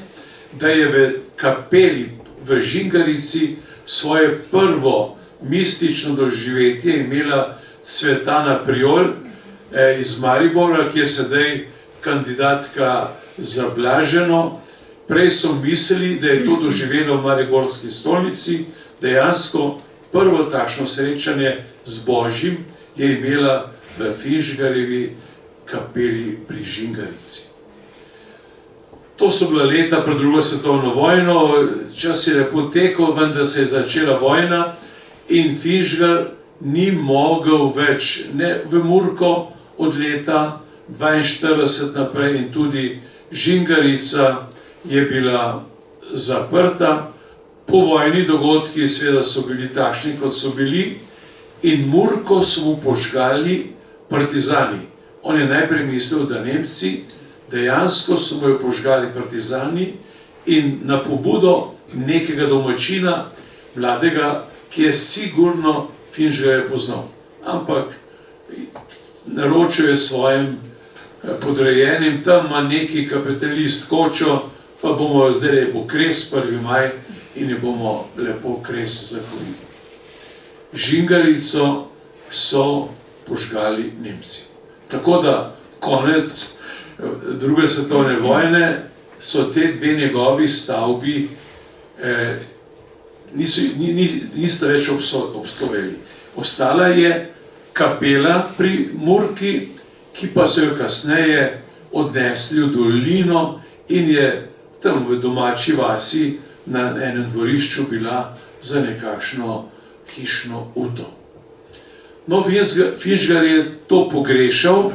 da je v kapeli v Žingarici svoje prvo mistično doživetje imela Cvetana Priol iz Maribora, ki je sedaj kandidatka za Blaženo. Prej so mislili, da je to doživelo v Mariborski stolnici, dejansko prvo takšno srečanje z Božjim je imela v Finžgarjevi kapeli pri Žingarici. To so bila leta pred drugo svetovno vojno, čas je lepo tekel, vendar se je začela vojna in Finžgar ni mogel več ne v Murko od leta 1942 naprej in tudi Žingarica je bila zaprta. Povojni dogodki seveda so bili takšni, kot so bili, in Murko so mu požgali partizani. On je najprej mislil, da Nemci, dejansko so mu jo požgali partizani in na pobudo nekega domačina, mladega, ki je sigurno Finžgar je poznal. Ampak naročil je svojim podrejenim, tam ima neki kapitalist kočo, pa bomo zdaj bo kres 1. maj in jo bomo lepo kres zakorili. Žingalico so požgali Nemci. Tako da konec druge svetovne vojne so te dve njegovi stavbi nista več obstojeli. Ostala je kapela pri Murki, ki pa so jo kasneje odnesli v dolino in je tam v domači vasi na enem dvorišču bila za nekakšno hišno uto. No, Finžgar je to pogrešal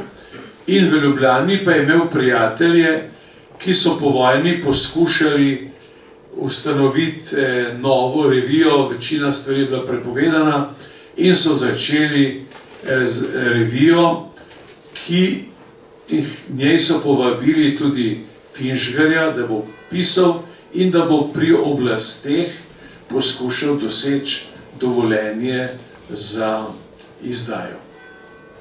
in v Ljubljani pa je imel prijatelje, ki so po vojni poskušali ustanoviti novo revijo, večina stvari je bila prepovedana in so začeli z revijo, ki njej so povabili tudi Finžgarja, da bo pisal in da bo pri oblasteh poskušal doseči dovoljenje za izdajo.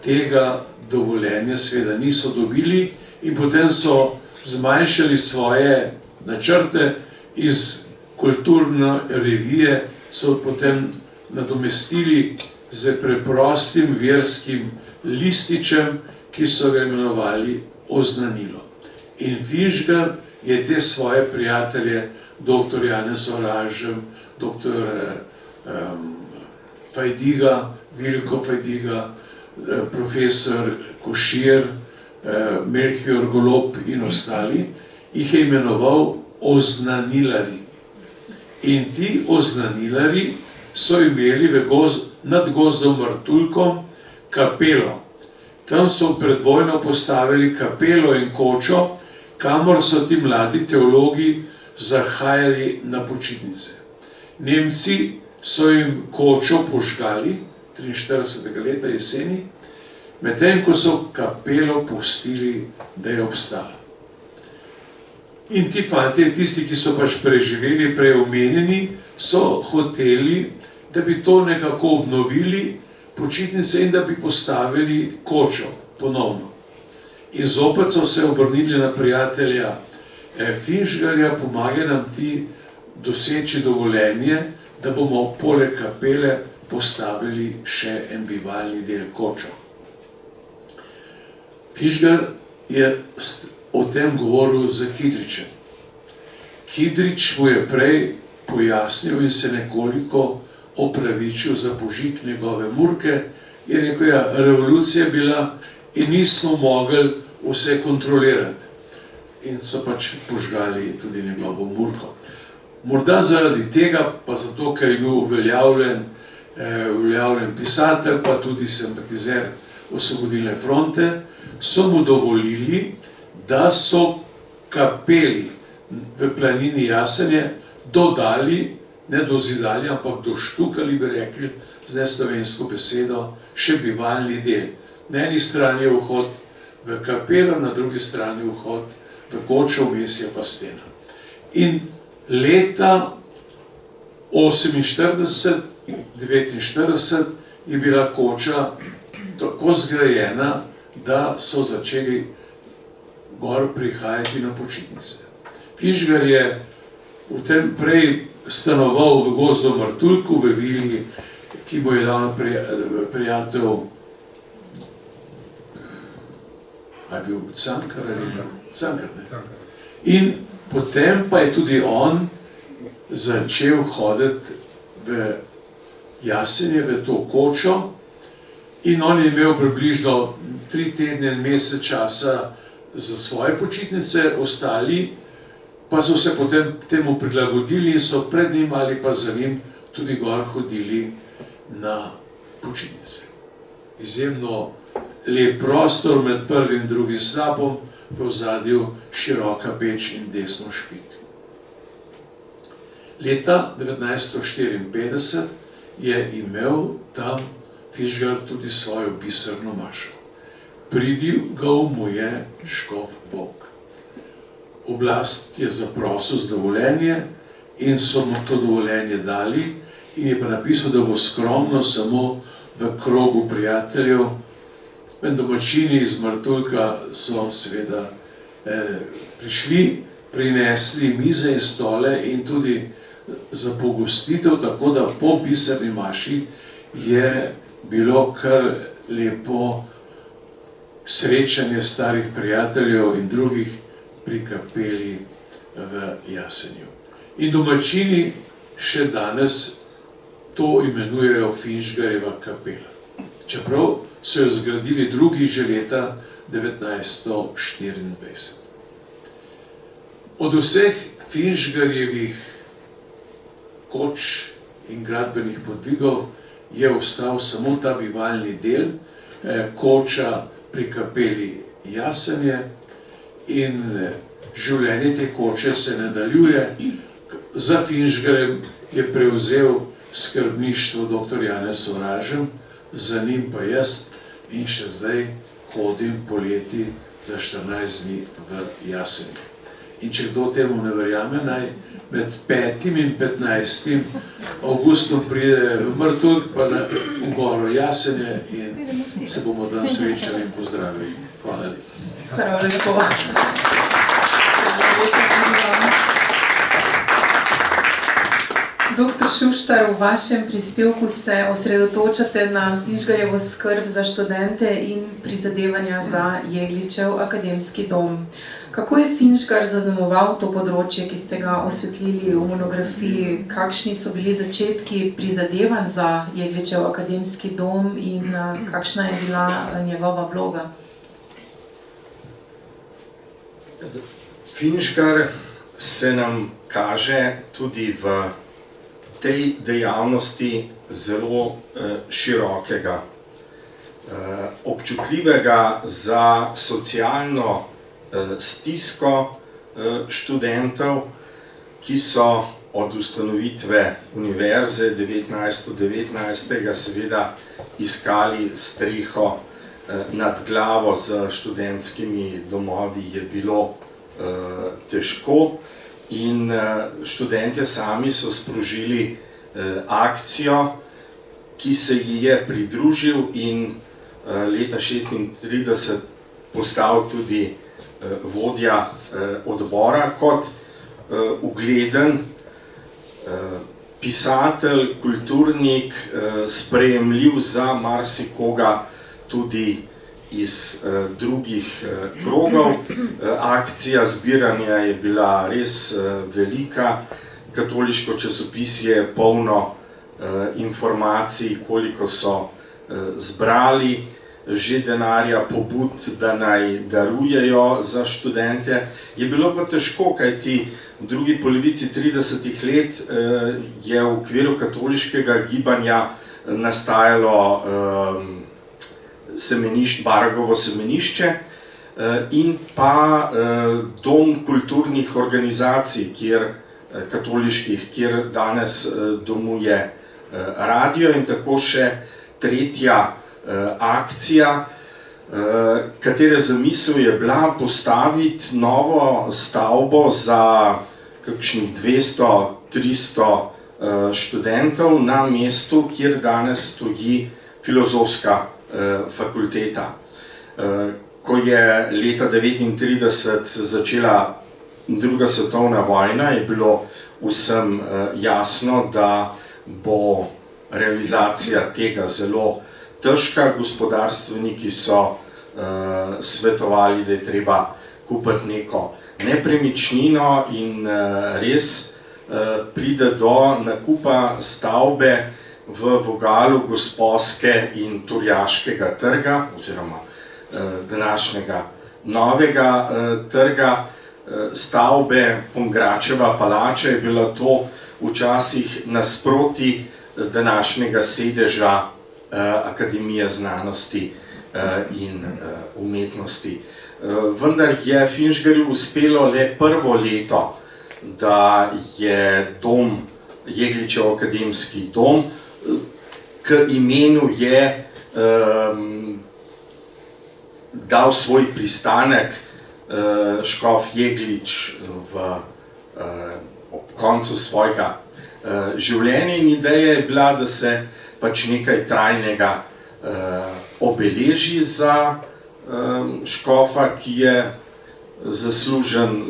Tega dovoljenja seveda niso dobili in potem so zmanjšali svoje načrte, iz kulturne revije so potem nadomestili z preprostim verskim lističem, ki so ga imenovali Oznanilo. In Finžgar je te svoje prijatelje, dr. Janez Oražem, dr. Fajdiga, Vilko Fajdiga, profesor Košir, Melchior Golob in ostali, jih je imenoval oznanilari. In ti oznanilari so imeli nad gozdom Martuljkom kapelo. Tam so pred vojno postavili kapelo in kočo, kamor so ti mladi teologi zahajali na počitnice. Nemci so jim kočo požgali 43. leta jeseni, medtem ko so kapelo pustili, da je obstala. In ti fantje, tisti, ki so pač preživeli, prej omenjeni, so hoteli, da bi to nekako obnovili, počitnice, in da bi postavili kočo ponovno. In zopet so se obrnili na prijatelja Finžgarja, pomagaj nam ti doseči dovoljenje, da bomo poleg kapele postavili še en bivalni del kočo. Finžgar je o tem govoril z Kidričem. Kidrič mu je prej pojasnil in se nekoliko opravičil za požig njegove Murke. Je rekel, ja, revolucija je bila in nismo mogli vse kontrolirati. In so pač požgali tudi njegovo Murko. Morda zaradi tega, pa zato, ker je bil uveljavljen pisatelj, pa tudi simpatizer Osvobodilne fronte, so mu dovolili, da so kapeli v planini Jasenje dodali, ne dozidali, ampak doštukali, bi rekli, z neslovensko besedo, še bivalni del. Na eni strani je vhod v kapelo, na drugi strani vhod v kočo, vmes je pa stena. In leta 1948-1949 je bila koča tako zgrajena, da so začeli gor prihajati na počitnice. Finžgar je v tem prej stanoval v gozdu Martuljku, v vili, ki bo je dal prijatelj, a je bil Cankar ali ne? Cankar, ne? In potem pa je tudi on začel hoditi v Jasenje, v to kočo, in on je imel približno 3 tedne in mesec časa za svoje počitnice, ostali pa so se potem temu prilagodili in so pred njim ali pa za njim tudi gor hodili na počitnice. Izjemno lep prostor med prvim in drugim slapom, v ozadju široka peč in desno špik. Leta 1954 je imel tam Finžgar tudi svojo biserno mašo. Pridil ga mu je škof Bog. Oblast je zaprosil z dovoljenje in so mu to dovoljenje dali in je pa napisal, da bo skromno samo v krogu prijateljev. Domačini iz Martuljka so seveda prišli, prinesli mize in stole in tudi za pogostitev, tako da po biserni maši je bilo kar lepo srečanje starih prijateljev in drugih pri kapeli v Jasenju. In domačini še danes to imenujejo Finžgarjeva kapela. Čeprav so jo zgradili drugi že leta 1924. Od vseh Finžgarjevih koč in gradbenih podvigov je ostal samo ta bivalni del, koča pri kapeli Jasenje, in življenje te koče se nadaljuje. Za Finžgarjem je prevzel skrbništvo dr. Janez Oražem, za njim pa jaz, in še zdaj hodim poleti za 14 dni v Jasenje. In če kdo temu ne verjame, naj med 5. in 15. avgustom pride v Martuljk pa v goro Jasenje in se bomo tam srečali in pozdravili. Hvala lepa. Hvala lepo. Doktor Šuštar, v vašem prispevku se osredotočate na Finžgarjevo skrb za študente in prizadevanja za Jegličev akademski dom. Kako je Finžgar zaznamoval to področje, ki ste ga osvetlili v monografiji? Kakšni so bili začetki prizadevanj za Jegličev akademski dom in kakšna je bila njegova vloga? Finžgar se nam kaže tudi v tej dejavnosti zelo širokega, občutljivega za socialno stisko študentov, ki so od ustanovitve univerze 1919. Seveda iskali streho nad glavo. Z študentskimi domovi je bilo težko in študentje sami so sprožili akcijo, ki se ji je pridružil in leta 1936 postal tudi vodja odbora kot ugleden pisatelj, kulturnik, sprejemljiv za marsikoga tudi iz drugih krogov. Akcija zbiranja je bila res velika. Katoliško časopis je polno informacij, koliko so zbrali že denarja, pobud, da naj darujejo za študente. Je bilo pa težko, kajti v drugi polovici 30. let je v okviru katoliškega gibanja nastajalo Baragovo semenišče in pa dom kulturnih organizacij, katoliških, kjer danes domuje radio, in tako še tretja akcija, katere zamisel je bila postaviti novo stavbo za kakšnih 200-300 študentov na mestu, kjer danes stoji filozofska fakulteta. Ko je leta 1939 začela druga svetovna vojna, je bilo vsem jasno, da bo realizacija tega zelo težka. Gospodarstveniki so svetovali, da je treba kupiti neko nepremičnino, in res pride do nakupa stavbe v vogalu Gosposke in Turjaškega trga oziroma današnjega Novega trga. Stavbe Pongračeva palača je bila to včasih nasproti današnjega sedeža Akademije znanosti in umetnosti. Vendar je Finžgarju uspelo le prvo leto, da je dom, Jegličev akademski dom, k imenu je dal svoj pristanek škof Jeglič ob koncu svojega življenja, in ideja je bila, da se pač nekaj trajnega obeleži za škofa, ki je zaslužen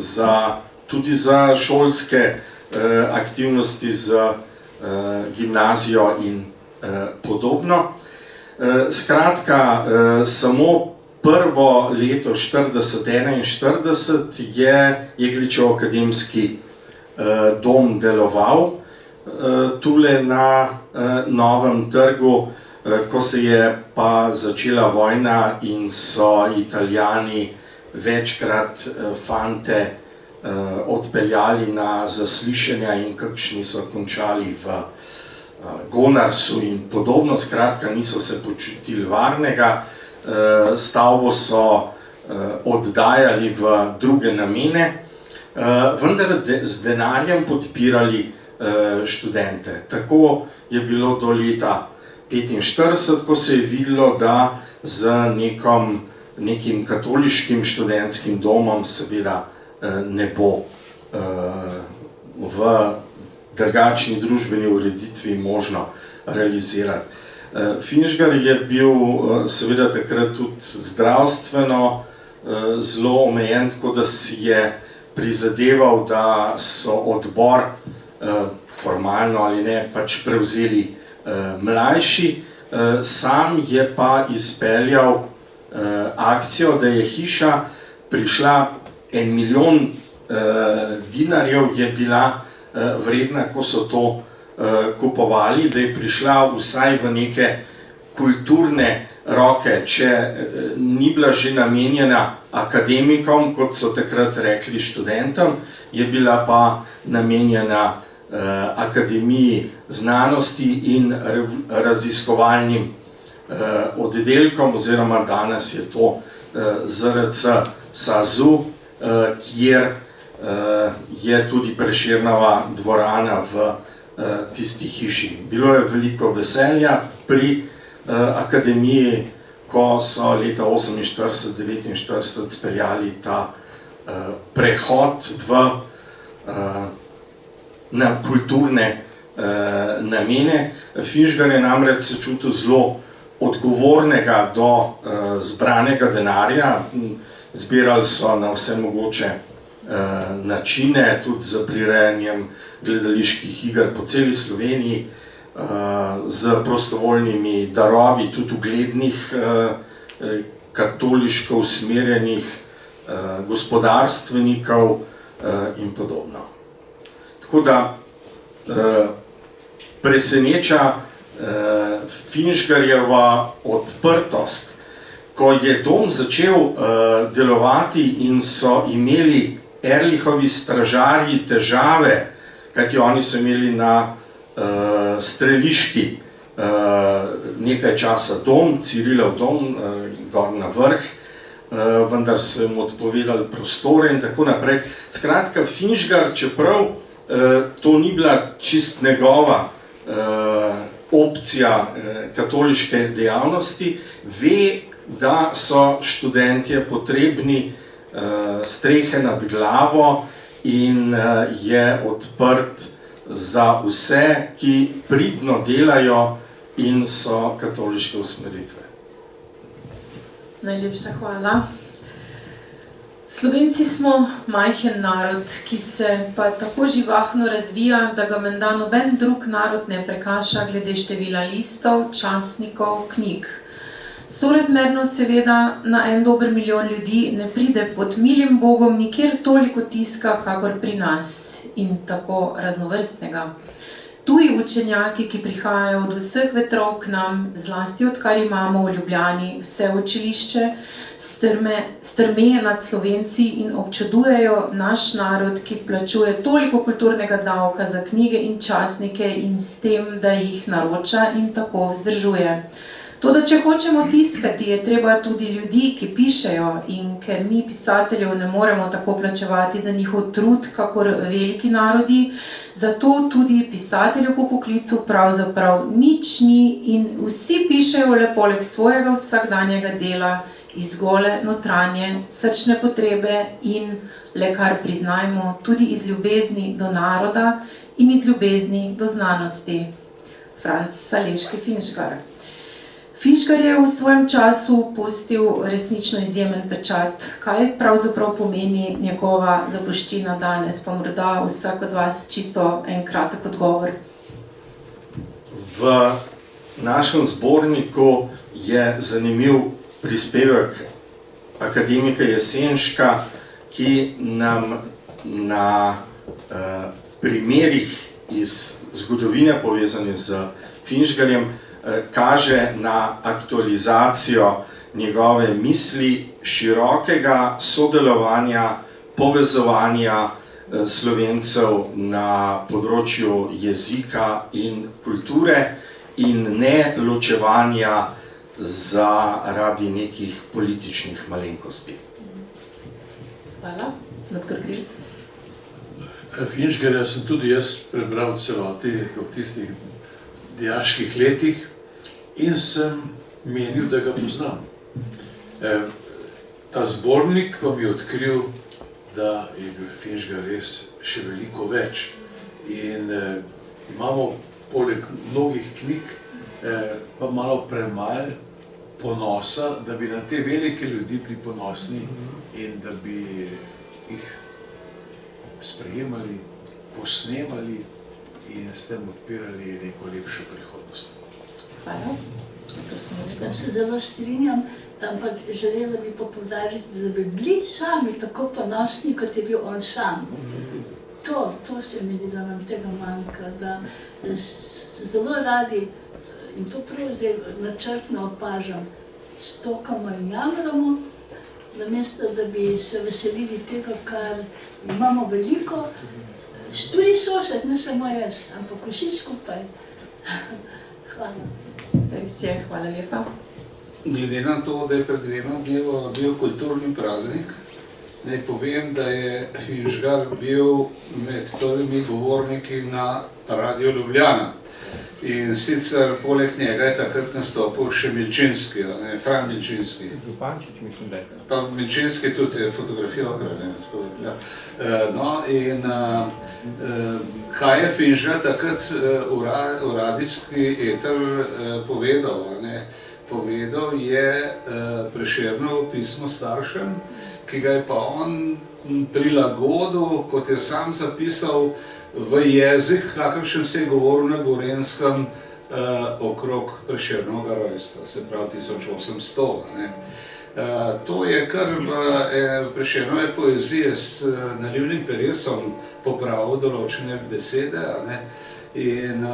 tudi za šolske aktivnosti z gimnazijo in podobno. Skratka, samo prvo leto 40-41 je Jegličev akademski dom deloval tule na Novem trgu, ko se je pa začela vojna in so Italijani večkrat fante odpeljali na zaslišanja in kakšni so končali v Gonarsu in podobno, skratka niso se počutili varnega, stavbo so oddajali v druge namene, vendar z denarjem podpirali študente. Tako je bilo do leta 1945, ko se je videlo, da z nekim katoliškim študentskim domom seveda ne bo v drugačni družbeni ureditvi možno realizirati. Finžgar je bil seveda takrat tudi zdravstveno zelo omejen, tako da si je prizadeval, da so odbor formalno ali ne pač prevzeli mlajši. Sam je pa izpeljal akcijo, da je hiša prišla 1 milijon dinarjev je bila vredna, ko so to kupovali, da je prišla vsaj v neke kulturne roke, če ni bila že namenjena akademikom, kot so takrat rekli študentom, je bila pa namenjena Akademiji znanosti in raziskovalnim oddelkom, oziroma danes je to ZRC SAZU, kjer je tudi Prešernova dvorana v tisti hiši. Bilo je veliko veselja pri akademiji, ko so leta 1948-1949 speljali ta prehod na kulturne namene. Finžgar je namreč se čutil zelo odgovornega do zbranega denarja. Zbirali so na vse mogoče načine, tudi z prirejanjem gledaliških iger po celi Sloveniji, z prostovoljnimi darovi, tudi uglednih katoliško usmerjenih gospodarstvenikov in podobno. Tako da preseneča Finžgarjeva odprtost, ko je dom začel delovati in so imeli Erlichovi stražarji težave, kajti oni so imeli na streliški nekaj časa dom, Cirilov dom, gor na vrh, vendar so jim odpovedali prostore in tako naprej. Skratka, Finžgar, čeprav to ni bila čist njegova opcija katoliške dejavnosti, ve, da so študentje potrebni strehe nad glavo in je odprt za vse, ki pridno delajo in so katoliške usmeritve. Najlepša hvala. Slovenci smo majhen narod, ki se pa tako živahno razvija, da ga menda noben drug narod ne prekaša glede števila listov, časnikov, knjig. Sorazmerno seveda na 1 dober milijon ljudi ne pride pod milim Bogom nikjer toliko tiska, kakor pri nas in tako raznovrstnega. Tuji učenjaki, ki prihajajo od vseh vetrov k nam, zlasti odkar imamo v Ljubljani vse učilišče, strmeje nad Slovenci in občudujejo naš narod, ki plačuje toliko kulturnega davka za knjige in časnike in s tem, da jih naroča in tako vzdržuje. Toda, če hočemo tiskati, je treba tudi ljudi, ki pišejo, in ker mi pisateljev ne moremo tako plačevati za njihov trud, kakor veliki narodi, zato tudi pisateljev po poklicu pravzaprav nič ni in vsi pišejo le poleg svojega vsakdanjega dela iz gole notranje srčne potrebe in, le kar priznajmo, tudi iz ljubezni do naroda in iz ljubezni do znanosti. Franc Saleški Finžgar. Finžgar je v svojem času pustil resnično izjemen pečat. Kaj pravzaprav pomeni njegova zapuščina danes? Pa morda vsak od vas čisto en kratek odgovor. V našem zborniku je zanimiv prispevek akademika Jesenška, ki nam na primerih iz zgodovine povezanih z Finžgarjem kaže na aktualizacijo njegove misli, širokega sodelovanja, povezovanja Slovencev na področju jezika in kulture in ne ločevanja zaradi nekih političnih malenkosti. Hvala. Dr. Gril. Finžgarja sem tudi jaz prebral v celoti v tistih dijaških letih in sem menil, da ga poznam. Ta zbornik pa mi je odkril, da je bil Finžgar res še veliko več. In imamo poleg mnogih knjig pa malo premalo ponosa, da bi na te velike ljudi bili ponosni in da bi jih sprejemali, posnemali in s tem odpirali neko lepšo prihodnost. Hvala. S tem se zelo strinjam, ampak želela bi pa poudariti, da bi bili sami tako ponosni, kot je bil on sam. To se mi zdi, da nam tega manjka, da zelo radi, in to prav zdaj načrtno opažam, stokamo in jamramo, namesto da bi se veselili tega, kar imamo veliko. Tudi sosed, ne samo jaz, ampak vsi skupaj. Hvala. Res je, hvala lepa. Glede na to, da je pred 2 dneva bil kulturni praznik, naj povem, da je Finžgar bil med prvimi govorniki na Radio Ljubljana. In sicer poleg njega je takrat nastopil še Milčinski, Fran Milčinski. Zupančič, mislim, da je. Pa Milčinski tudi je fotografijo. No, in kaj je Finžgar takrat v radijski eter povedal? Povedal je Prešernovo pismo staršem, ki ga je pa on prilagodil, kot je sam zapisal, v jezik, kakršen se je govoril na Gorenjskem okrog Prešernovega rojstva, se pravi 1800. To je kar v Prešernove poezije s nalivnim peresom popravil določene besede. In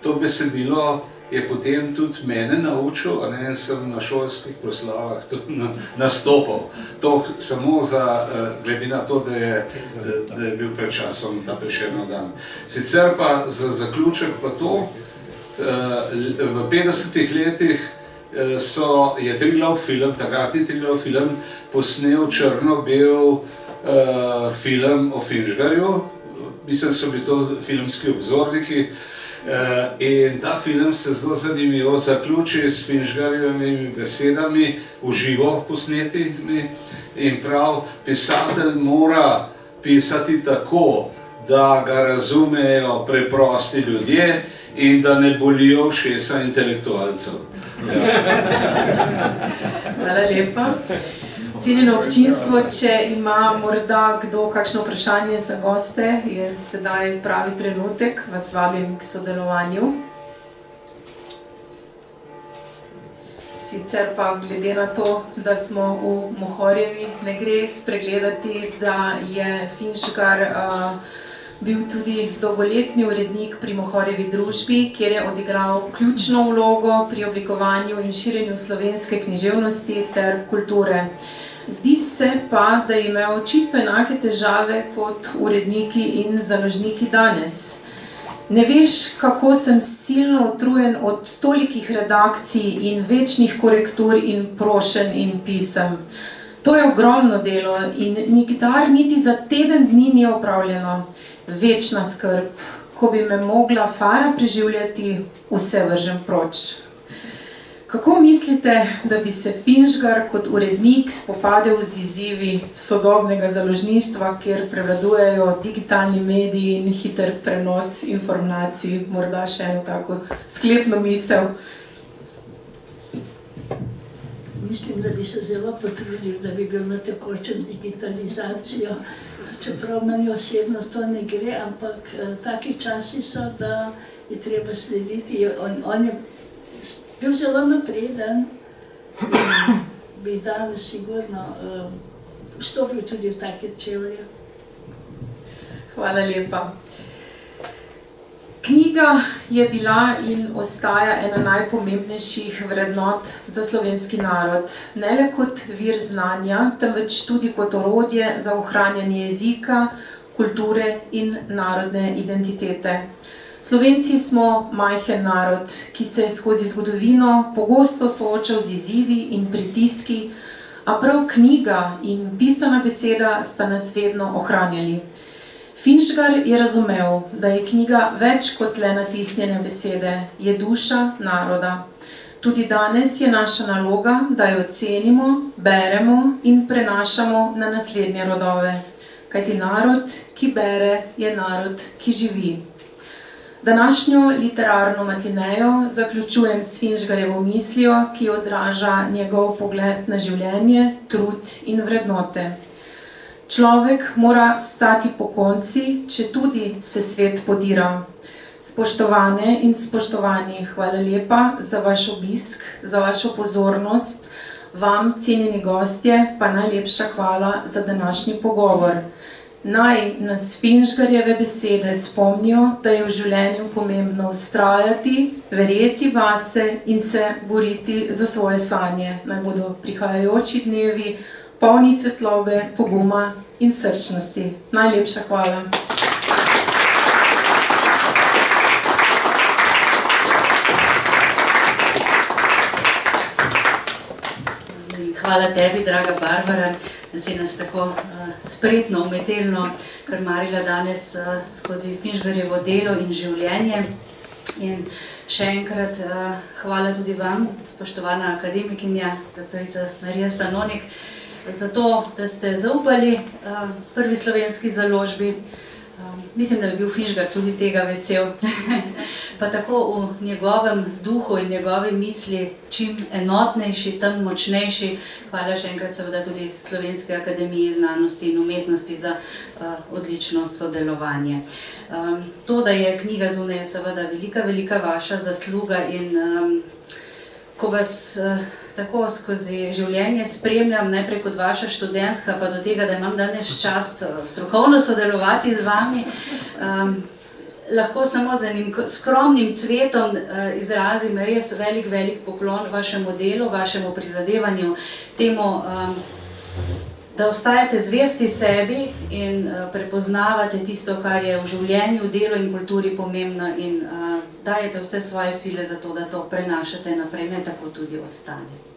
to besedilo je potem tudi mene naučil, sem na šolskih proslavah tudi nastopal. To samo glede na to, da je bil pred časom ta Prešernov dan. Sicer pa za zaključek pa to, v 50-ih letih je Triglav film, takratni Triglav film, posnel črno-bel film o Finžgarju. Mislim, so bili to filmski obzorniki. In ta film se zelo zanimivo zaključi s Finžgarjevimi besedami, v živo posnetimi, in prav, pisatelj mora pisati tako, da ga razumejo preprosti ljudje in da ne bolijo ušesa intelektualcev. Hvala lepa. Cenjeno občinstvo, če ima morda kdo kakšno vprašanje za goste, je sedaj pravi trenutek, vas vabim k sodelovanju. Sicer pa glede na to, da smo v Mohorjevi, ne gre spregledati, da je Finžgar bil tudi dolgoletni urednik pri Mohorjevi družbi, kjer je odigral ključno vlogo pri oblikovanju in širjenju slovenske književnosti ter kulture. Zdi se pa, da je imel čisto enake težave kot uredniki in založniki danes. Ne veš, kako sem silno utrujen od tolikih redakcij in večnih korektur in prošenj in pisem. To je ogromno delo in nikdar niti za teden dni ni opravljeno. Večna skrb, ko bi me mogla fara preživljati, vse vržem proč. Kako mislite, da bi se Finžgar kot urednik spopadel z izzivi sodobnega založništva, kjer prevladujejo digitalni mediji in hiter prenos informacij? Morda še eno tako sklepno misel. Mislim, da bi se zelo potrudil, da bi bil na tekočem z digitalizacijo, čeprav meni osebno to ne gre, ampak taki časi so, da je treba slediti. On je bil zelo napreden in bi danes sigurno vstopil tudi v take čevlje. Hvala lepa. Knjiga je bila in ostaja ena najpomembnejših vrednot za slovenski narod. Ne le kot vir znanja, temveč tudi kot orodje za ohranjanje jezika, kulture in narodne identitete. Slovenci smo majhen narod, ki se je skozi zgodovino pogosto soočal z izzivi in pritiski, a prav knjiga in pisana beseda sta nas vedno ohranjali. Finžgar je razumel, da je knjiga več kot le natisnjene besede, je duša naroda. Tudi danes je naša naloga, da jo cenimo, beremo in prenašamo na naslednje rodove. Kajti narod, ki bere, je narod, ki živi. Današnjo literarno matinejo zaključujem s Finžgarjevo mislijo, ki odraža njegov pogled na življenje, trud in vrednote. Človek mora stati pokonci, četudi se svet podira. Spoštovane in spoštovani, hvala lepa za vaš obisk, za vašo pozornost. Vam, cenjeni gostje, pa najlepša hvala za današnji pogovor. Naj nas Finžgarjeve besede spomnijo, da je v življenju pomembno vztrajati, verjeti vase in se boriti za svoje sanje. Naj bodo prihajajoči dnevi polni svetlobe, poguma in srčnosti. Najlepša hvala. Hvala tebi, draga Barbara, da si nas tako spretno, umetelno krmarila danes skozi Finžgarjevo delo in življenje. In še enkrat hvala tudi vam, spoštovana akademikinja, doktorica Marija Stanonik, za to, da ste zaupali prvi slovenski založbi. Mislim, da bi bil Finžgar tudi tega vesel. Pa tako v njegovem duhu in njegovi misli čim enotnejši, tam močnejši. Hvala še enkrat seveda tudi Slovenske akademiji znanosti in umetnosti za odlično sodelovanje. To, da je knjiga zunaj, je seveda velika vaša zasluga in ko vas tako skozi življenje spremljam, najprej kot vaša študentka, pa do tega, da imam danes čast strokovno sodelovati z vami, lahko samo z enim skromnim cvetom izrazim res velik poklon vašemu delu, vašemu prizadevanju, temu, da ostajate zvesti sebi in prepoznavate tisto, kar je v življenju, delu in kulturi pomembno in dajete vse svoje sile za to, da to prenašate naprej, ne tako tudi ostane.